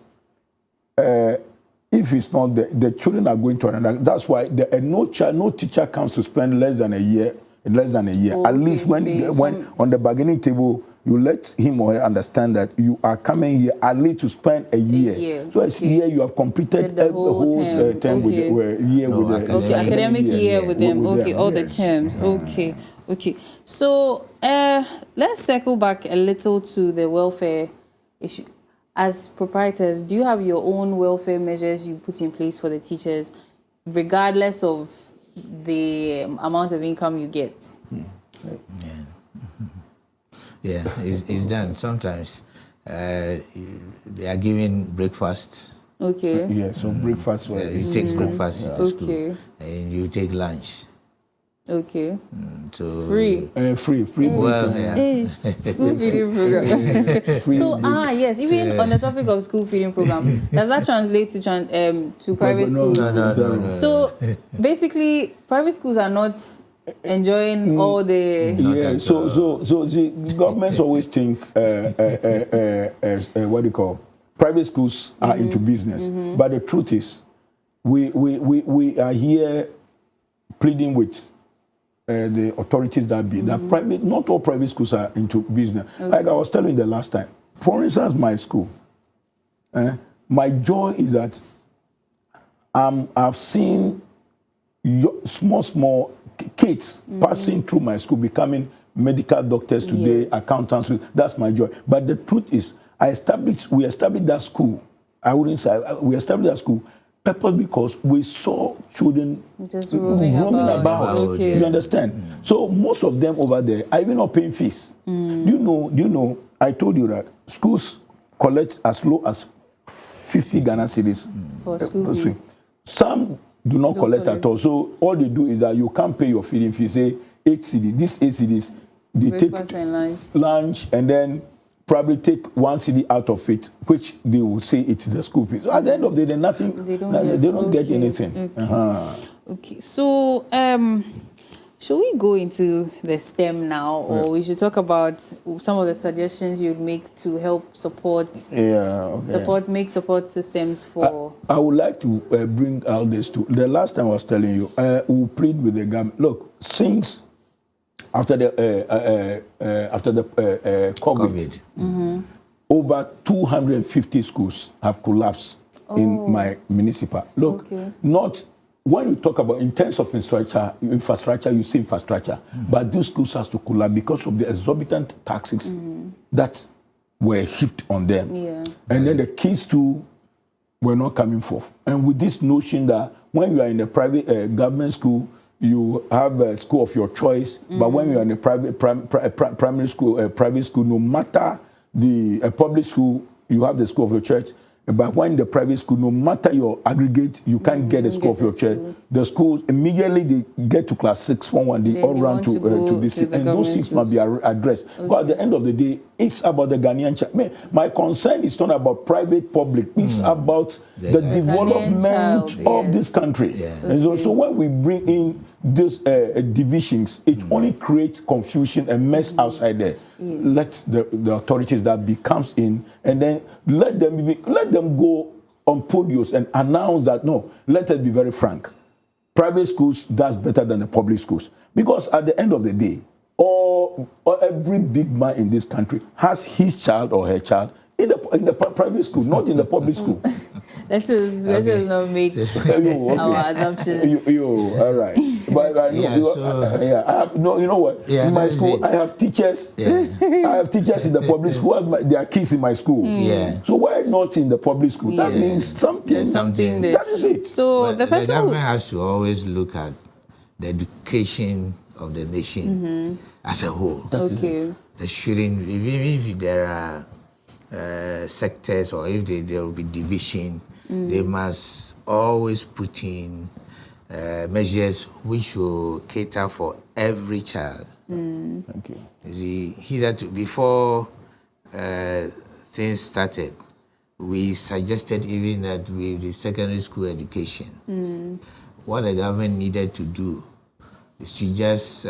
if it's not the children are going to another. That's why no teacher comes to spend less than a year. At least when on the bargaining table, you let him or her understand that you are coming here at least to spend a year. So it's year you have completed the whole term with the academic year with them. with them, all the yes. terms. Okay. So let's circle back a little to the welfare issue. As proprietors, do you have your own welfare measures you put in place for the teachers, regardless of the amount of income you get? Yeah, it's done. Sometimes they are giving breakfast. Okay. Yeah, so breakfast. You take breakfast to school, Okay. and you take lunch. Okay. So Free. Free. Well, yeah. School feeding program. So yes, even on the topic of school feeding program, does that translate to private schools? No. So basically, private schools are not enjoying all the. Yeah. So the governments always think what do you call private schools are into business, but the truth is, we are here pleading with the authorities that not all private schools are into business. Like I was telling you the last time. For instance, my school, my joy is that I've seen small kids passing through my school, becoming medical doctors today, accountants. That's my joy. But the truth is, we established that school. I wouldn't say we established that school purpose because we saw children Just roaming about. Okay. You understand? So most of them over there are even not paying fees. Do you know? I told you that schools collect as low as 50 Ghana cedis For school fees. Some do not collect at all. So all they do is that you can't pay your feeding fee. Say 8 cedis. These 8 cedis, they Breakfast take and lunch and then probably take 1 cedi out of it, which they will say it's the school fees. So at the end of the day, They don't get anything. Okay. So should we go into the STEM now, or we should talk about some of the suggestions you'd make to help support make support systems for? I would like to bring out this too. The last time I was telling you, we plead with the government. Look, since after the COVID. Over 250 schools have collapsed in my municipal. Look, not when you talk about in terms of infrastructure, you say infrastructure, but these schools have to collapse because of the exorbitant taxes that were heaped on them. Yeah. And then the kids too were not coming forth. And with this notion that when you are in a private government school, you have a school of your choice, but when you are in a primary school, private school, no matter the public school, you have the school of your church. But when the private school, no matter your aggregate, you can't get a school of your church. The schools, immediately they get to class 6, form 1, they all run to this thing. And those things must be addressed. But at the end of the day, it's about the Ghanaian child. My concern is not about private, public. It's about the development of this country. Yeah. And so when we bring in these divisions, it only creates confusion and mess outside there. Let the authorities that comes in, and then let them go on podiums and announce that, no, let us be very frank. Private schools does better than the public schools. Because at the end of the day, all every big man in this country has his child or her child in the private school, not in the public school. Let us not make our assumptions. All right. But I know, I have, no, you know what? Yeah, in my that's school, it. I have teachers. I have teachers in the public school who have their kids in my school. Yeah. So why not in the public school? That means something. There's something there. That is it. So But the person government has to always look at the education of the nation as a whole. okay. There shouldn't, even if there are sectors or if there will be division, they must always put in measures which will cater for every child. Thank you. You see, hitherto, before things started, we suggested even that with the secondary school education, what the government needed to do is to just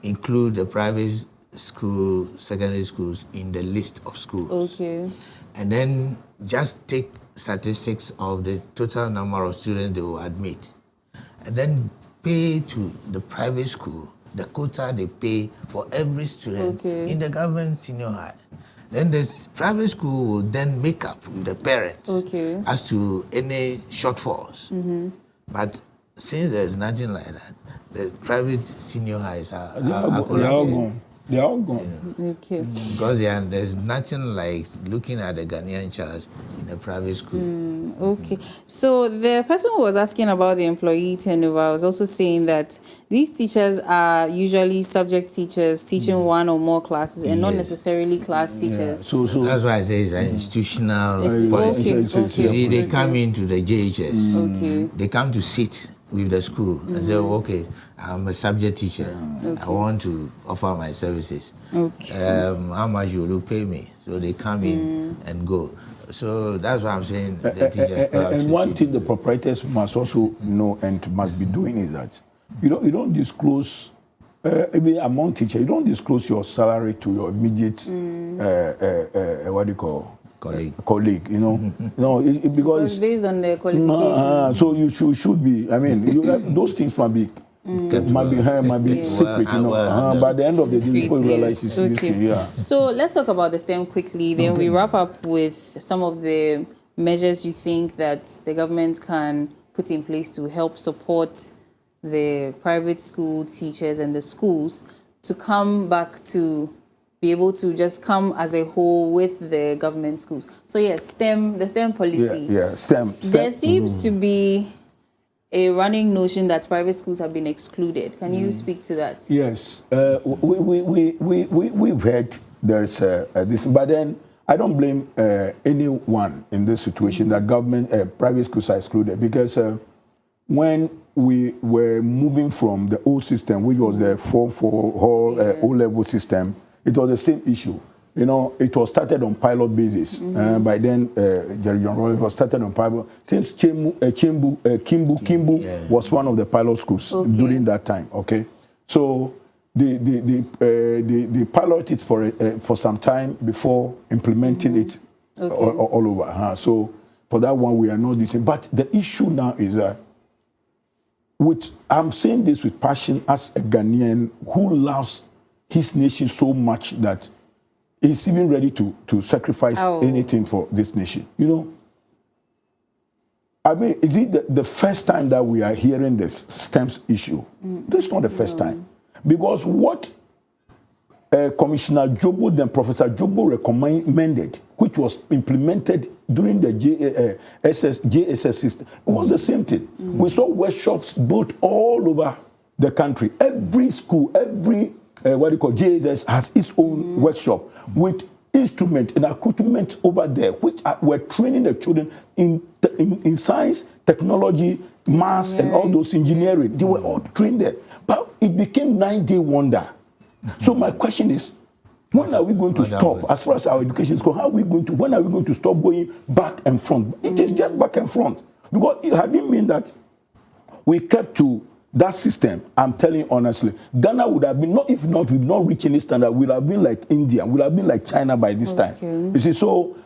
include the private school, secondary schools in the list of schools. Okay. And then just take statistics of the total number of students they will admit. And then pay to the private school the quota they pay for every student in the government senior high. Then this private school will then make up with the parents as to any shortfalls. But since there's nothing like that, the private senior highs are all gone. They are all gone. Okay. Because there's nothing like looking at the Ghanaian child in a private school. Okay. So the person who was asking about the employee turnover was also saying that these teachers are usually subject teachers teaching one or more classes and not necessarily class teachers. So That's why I say it's an institutional Okay. policy. See, they come into the JHS. Okay. They come to sit with the school and say, okay, I'm a subject teacher. I want to offer my services. How much will you pay me? So they come in and go. So that's why I'm saying the teacher. And one thing the proprietors must also know and must be doing is that you don't disclose, even among teachers, you don't disclose your salary to your immediate, what do you call? Colleague, you know, because it's based on the qualifications. So you should be. I mean, those things might be secret, you know. By the end of the day, people realize it's this thing, So let's talk about the STEM quickly. Then we wrap up with some of the measures you think that the government can put in place to help support the private school teachers and the schools to come back to be able to just come as a whole with the government schools. So yes, the STEM policy. STEM. There seems to be a running notion that private schools have been excluded. Can you speak to that? Yes, we've heard there's this, but then I don't blame anyone in this situation that government private schools are excluded, because when we were moving from the old system, which was the 4-4 whole O-level system, it was the same issue. You know, it was started on pilot basis. By then, Jerry John Rawlings was started on pilot. Since Kimbu was one of the pilot schools during that time. Okay, so they piloted it for some time before implementing it all over. So for that one, we are not the same. But the issue now is that, I'm saying this with passion as a Ghanaian who loves his nation so much that he's even ready to sacrifice anything for this nation. You know, I mean, is it the first time that we are hearing this STEMS issue? This is not the first time. Because what Commissioner Jobo, then Professor Jobo recommended, which was implemented during the JSS system, it was the same thing. We saw workshops built all over the country. Every school, every JSS has its own workshop with instrument and equipment over there, which were training the children in science, technology, maths, and all those engineering. They were all trained there. But it became 9-day wonder. So my question is, when are we going to stop, as far as our education is concerned, when are we going to stop going back and front? It is just back and front. Because it didn't mean that we kept to that system. I'm telling you honestly, Ghana would have been, if not, we've not reached any standard, would have been like India, would have been like China by this time. You see, so,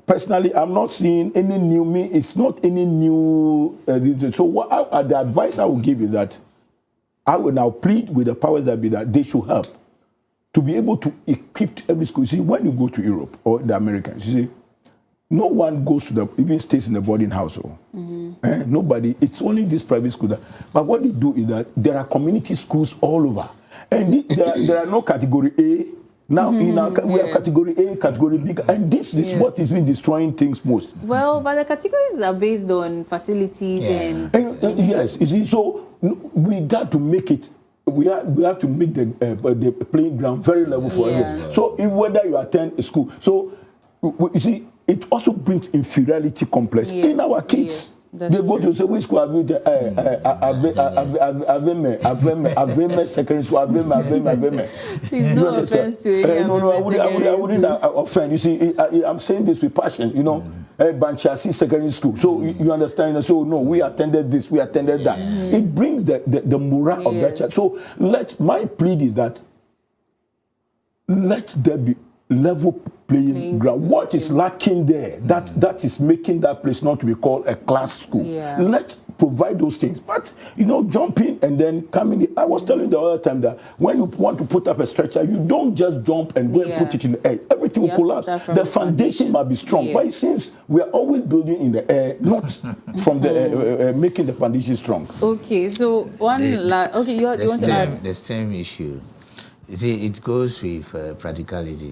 personally, I'm not seeing any it's not any new, so the advice I would give is that I will now plead with the powers that be that they should help to be able to equip every school. You see, when you go to Europe or the Americans, you see, no one goes to even stays in the boarding house. Nobody. It's only this private school. But what they do is that there are community schools all over. And there are no category A. Now, we have category A, category B. And this is what is been destroying things most. Well, but the categories are based on facilities and yes, you see, so we got to make it. We have to make the playing ground very level for everyone. So whether you attend a school, so you see, it also brings inferiority complex in our kids. They go to say, which school have you? Aveme secondary school. Aveme. Please, no offense to any I wouldn't offend. You see, I'm saying this with passion. You know, Banchasi secondary school. So you understand? So no, we attended this, we attended that. It brings the morale of that child. So my plea is that let there be level playing ground. What is lacking there? That is making that place not to be called a class school. Let's provide those things. But jumping and then coming in. I was telling the other time that when you want to put up a stretcher, you don't just jump and go and put it in the air. Everything will collapse. The foundation must be strong. But it seems we are always building in the air, not from the making the foundation strong. Okay, so you want to add the same issue. You see, it goes with practicality.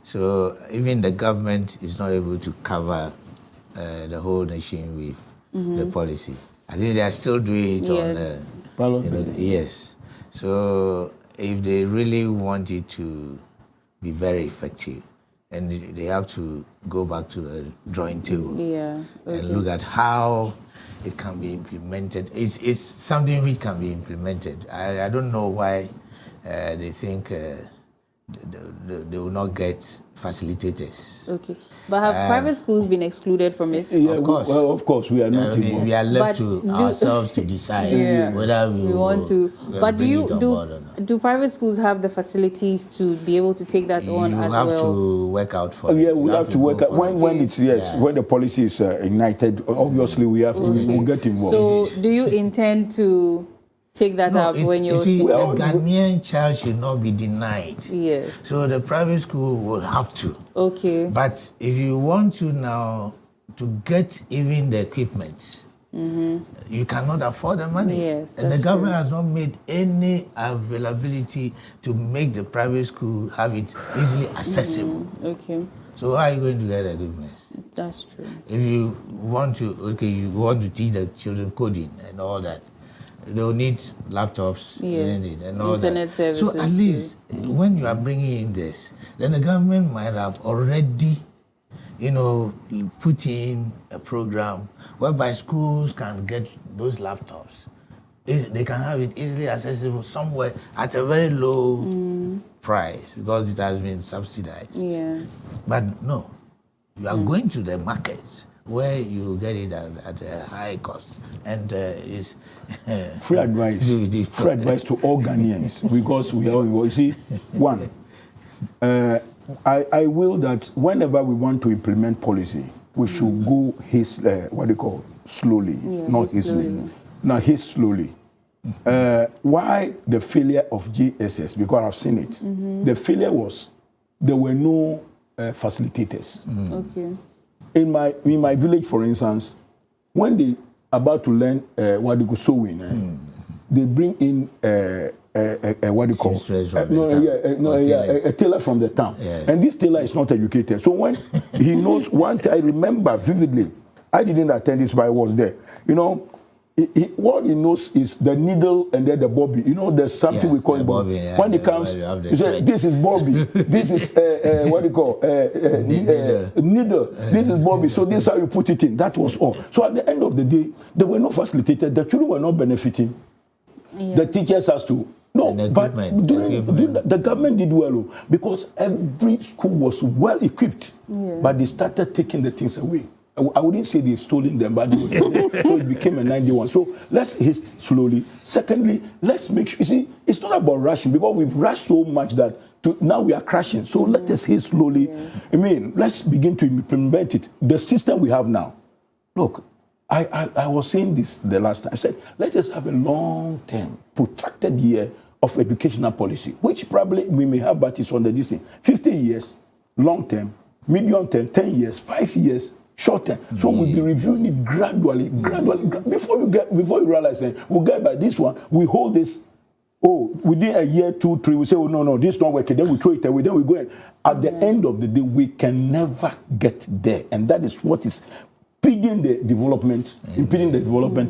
So even the government is not able to cover the whole nation with the policy. I think they are still doing it on yes. So if they really want it to be very effective, and they have to go back to the drawing table and look at how it can be implemented. It's something which can be implemented. I don't know why they think they will not get facilitators. Okay. But have private schools been excluded from it? Yeah, of course. Well, of course, we are not. We are left to ourselves to decide whether we want to. But do private schools have the facilities to be able to take that on as well? You have to work out for it. Yeah, we have to work out when it's when the policy is ignited. Obviously, we will get involved. So, do you intend to take that up when you're... a Ghanaian child should not be denied. Yes. So the private school will have to. Okay. But if you want to now to get even the equipment, you cannot afford the money. Yes. And the government has not made any availability to make the private school have it easily accessible. Okay. So how are you going to get equipment? That's true. If you want to, you want to teach the children coding and all that, they'll need laptops and all internet that. services. So at least when you are bringing in this, then the government might have already, put in a program whereby schools can get those laptops. They can have it easily accessible somewhere at a very low price because it has been subsidized. Yeah. But no, you are going to the market where you get it at a high cost, and it's free advice. Free advice to all Ghanaians because we are. You see, one, I will that whenever we want to implement policy, we should go slowly, not easily. Now slowly. Why the failure of JSS? Because I've seen it. The failure was there were no facilitators. Okay. In my village, for instance, when they about to learn sewing, they bring in a tailor from the town, and this tailor is not educated. So when he knows, I remember vividly. I didn't attend this, but I was there. What he knows is the needle and then the bobby. There's something we call it bobby. When it comes, he said, "This is bobby. This is needle. This is bobby. So this is how you put it in." That was all. So at the end of the day, there were no facilitators. The children were not benefiting. The teachers has to. No, but the government did well because every school was well equipped. But they started taking the things away. I wouldn't say they've stolen them, but so it became a 91. So let's haste slowly. Secondly, let's make sure, you see, it's not about rushing because we've rushed so much that now we are crashing. So let us haste slowly. I mean, let's begin to implement it. The system we have now, look, I was saying this the last time. I said, let's just have a long-term, protracted year of educational policy, which probably we may have, but it's under this thing. 50 years, long-term, medium-term, 10 years, 5 years, short-term. So we'll be reviewing it gradually. Before you realize it, we'll get by this one, we hold this. Oh, within a year, 2, 3, we say, oh, no, this is not working. Then we throw it away. Then we go in. At the end of the day, we can never get there. And that is what is impeding the development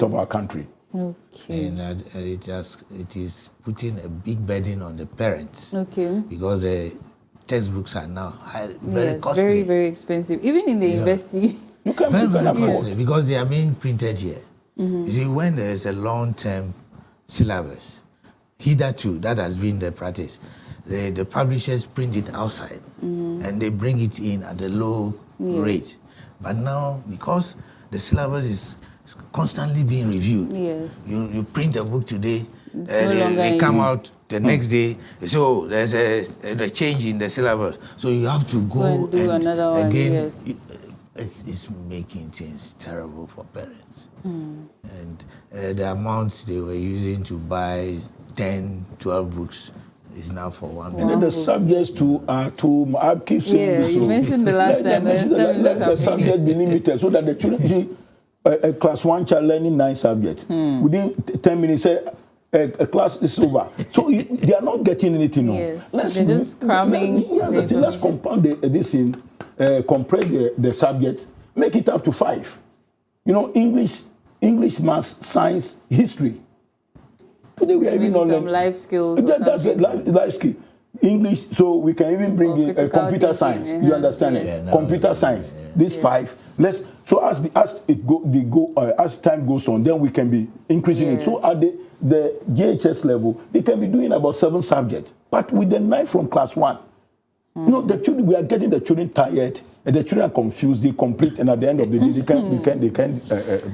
of our country. Okay. And it is putting a big burden on the parents. Okay. Because the textbooks are now very Yes, costly. very, very expensive. Even in the university. You can Very afford. costly because they are being printed here. You see, when there is a long-term syllabus, hitherto, that has been the practice. The publishers print it outside and they bring it in at a low rate. But now, because the syllabus is constantly being reviewed, you print a book today, they come out the next day, so there's a change in the syllabus. So you have to go and do another one, again. yes. It's making things terrible for parents. And the amounts they were using to buy 10, 12 books is now for one book. And then the subjects I keep saying this. You mentioned the last time. Let the subject be limited so that the children, see, a class 1 child learning 9 subjects. Within 10 minutes, a class is over. So they are not getting anything. Yes. They're just cramming. Let's compound this in, compress the subject, make it up to 5. English, maths, science, history. Today we are even Maybe some life skills. That's a life skill. English, so we can even bring in computer science. You understand it? Computer science. These 5. So as time goes on, then we can be increasing it. So at the GHS level, they can be doing about 7 subjects. But with the 9 from class 1, the children, we are getting the children tired, and the children are confused. They complete, and at the end of the day, they can't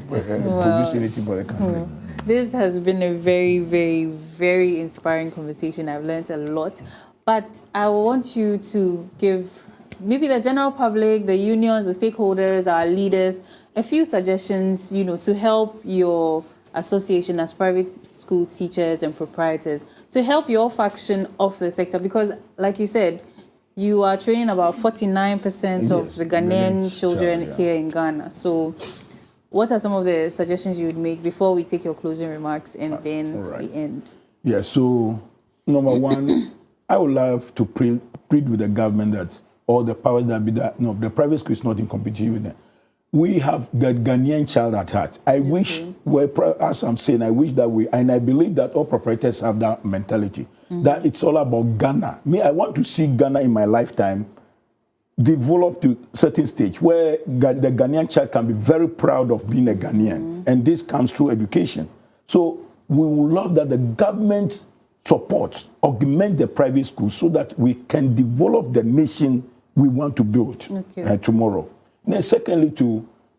produce anything for the country. This has been a very, very, very inspiring conversation. I've learned a lot. But I want you to give maybe the general public, the unions, the stakeholders, our leaders, a few suggestions, to help your association as private school teachers and proprietors, to help your faction of the sector. Because, like you said, you are training about 49% of the Ghanaian children here in Ghana. So what are some of the suggestions you would make before we take your closing remarks and then we end? Yeah, so number 1, I would love to plead with the government that all the powers that be that, the private school is not in competition with them. We have the Ghanaian child at heart. I wish, as I'm saying, I wish that and I believe that all proprietors have that mentality, that it's all about Ghana. I want to see Ghana in my lifetime develop to a certain stage where the Ghanaian child can be very proud of being a Ghanaian. And this comes through education. So we would love that the government supports, augment the private schools so that we can develop the nation we want to build tomorrow. And then secondly,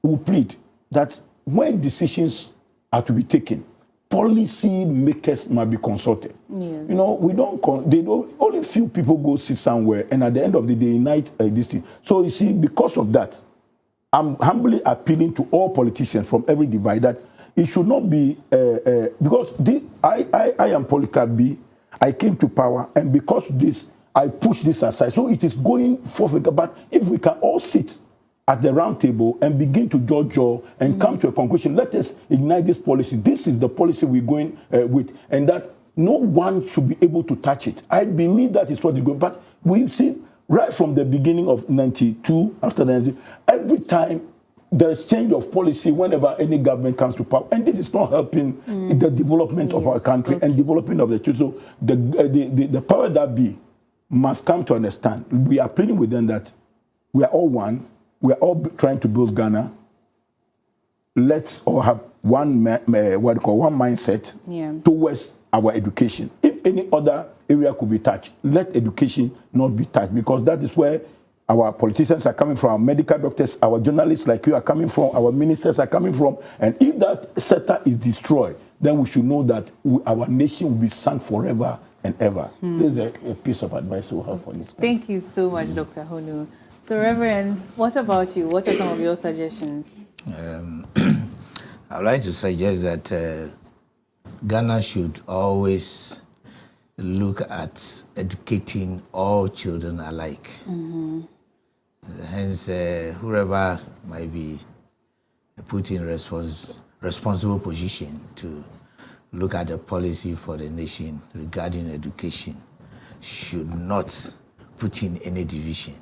we plead that when decisions are to be taken, policy makers must be consulted. Yes. Only few people go sit somewhere, and at the end of the day, unite this thing. So you see, because of that, I'm humbly appealing to all politicians from every divide that it should not be, because I am Polycarp B, I came to power, and because of this, I push this aside. So it is going forward, but if we can all sit at the round table and begin to judge and come to a conclusion. Let us ignite this policy. This is the policy we're going with, and that no one should be able to touch it. I believe that is what is going. But we've seen right from the beginning of 92, after 92, every time there is change of policy whenever any government comes to power, and this is not helping the development of our country and development of the children. So the power that be must come to understand. We are pleading with them that we are all one. We are all trying to build Ghana. Let's all have one mindset towards our education. If any other area could be touched, let education not be touched, because that is where our politicians are coming from, our medical doctors, our journalists like you are coming from, our ministers are coming from. And if that sector is destroyed, then we should know that our nation will be sunk forever and ever. This is a piece of advice we have for this. Thank you so much, Dr. Honu. So, Reverend, what about you? What are some of your suggestions? I'd like to suggest that Ghana should always look at educating all children alike. Hence, whoever might be put in responsible position to look at the policy for the nation regarding education should not put in any division.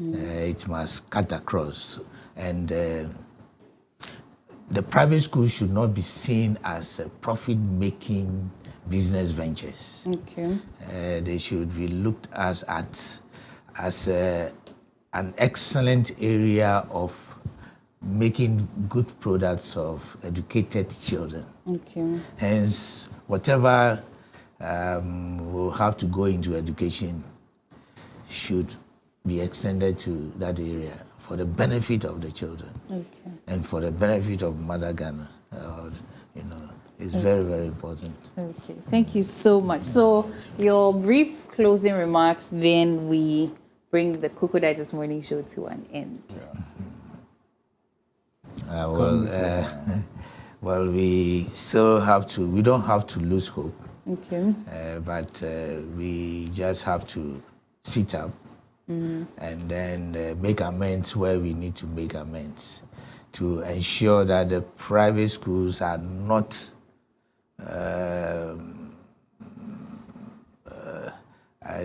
It must cut across. And the private schools should not be seen as profit-making business ventures. Okay. They should be looked at as an excellent area of making good products of educated children. Okay. Hence, whatever will have to go into education should be extended to that area for the benefit of the children. Okay. And for the benefit of Mother Ghana. It's very, very important. Okay. Thank you so much. So, your brief closing remarks, then we bring the KOKO Digest Morning Show to an end. Well, we still have to, we don't have to lose hope. Okay. But we just have to sit up and then make amends where we need to make amends to ensure that the private schools are not I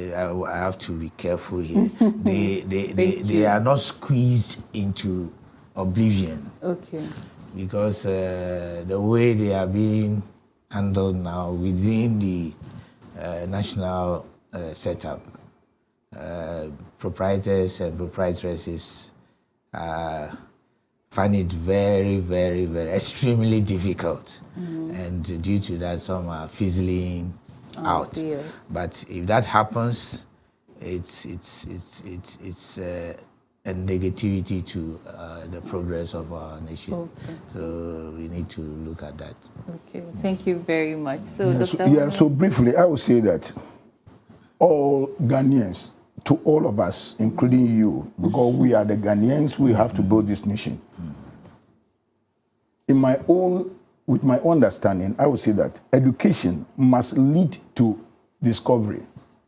have to be careful here. They are not squeezed into oblivion. Okay. Because the way they are being handled now within the national setup, proprietors and proprietresses find it very, very, very extremely difficult. And due to that, some are fizzling out. Yes. But if that happens, it's a negativity to the progress of our nation. Okay. So we need to look at that. Okay. Thank you very much. So, So briefly, I would say that all Ghanaians, to all of us, including you, because we are the Ghanaians, we have to build this nation. With my understanding, I would say that education must lead to discovery,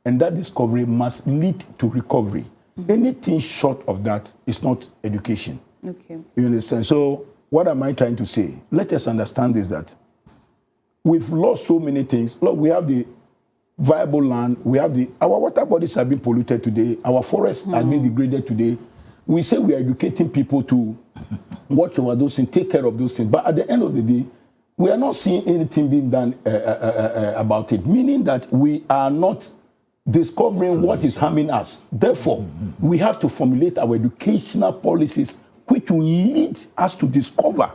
and that discovery must lead to recovery. Anything short of that is not education. Okay. You understand? So what am I trying to say? Let us understand this, that we've lost so many things. Look, we have the viable land, our water bodies have been polluted today, our forests have been degraded today. We say we are educating people to watch over those things, take care of those things, but at the end of the day, we are not seeing anything being done about it, meaning that we are not discovering what is harming us. Therefore, we have to formulate our educational policies which will lead us to discover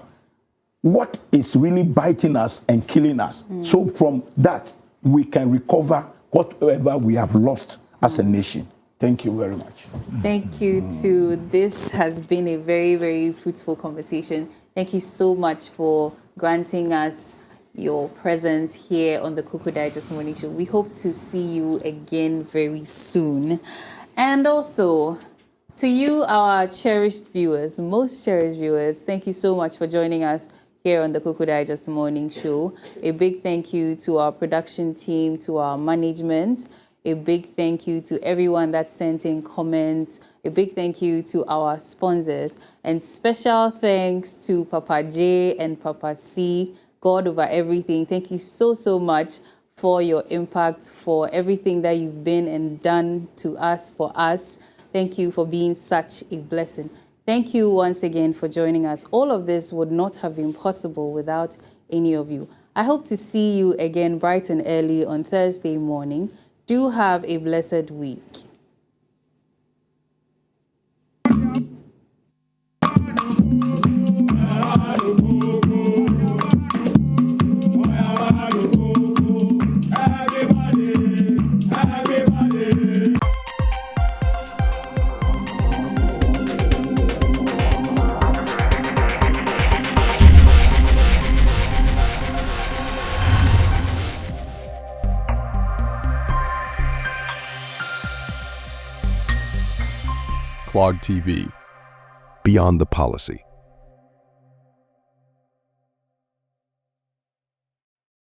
what is really biting us and killing us. So from that, we can recover whatever we have lost as a nation. Thank you very much. Thank you too. This has been a very, very fruitful conversation. Thank you so much for granting us your presence here on the KOKO Digest Morning Show. We hope to see you again very soon. And also, to you, our cherished viewers, most cherished viewers, thank you so much for joining us here on the KOKO Digest Morning Show. A big thank you to our production team, to our management. A big thank you to everyone that sent in comments. A big thank you to our sponsors. And special thanks to Papa J and Papa C, God over everything. Thank you so, so much for your impact, for everything that you've been and done to us, for us. Thank you for being such a blessing. Thank you once again for joining us. All of this would not have been possible without any of you. I hope to see you again bright and early on Thursday morning. Do have a blessed week. Clog TV. Beyond the policy.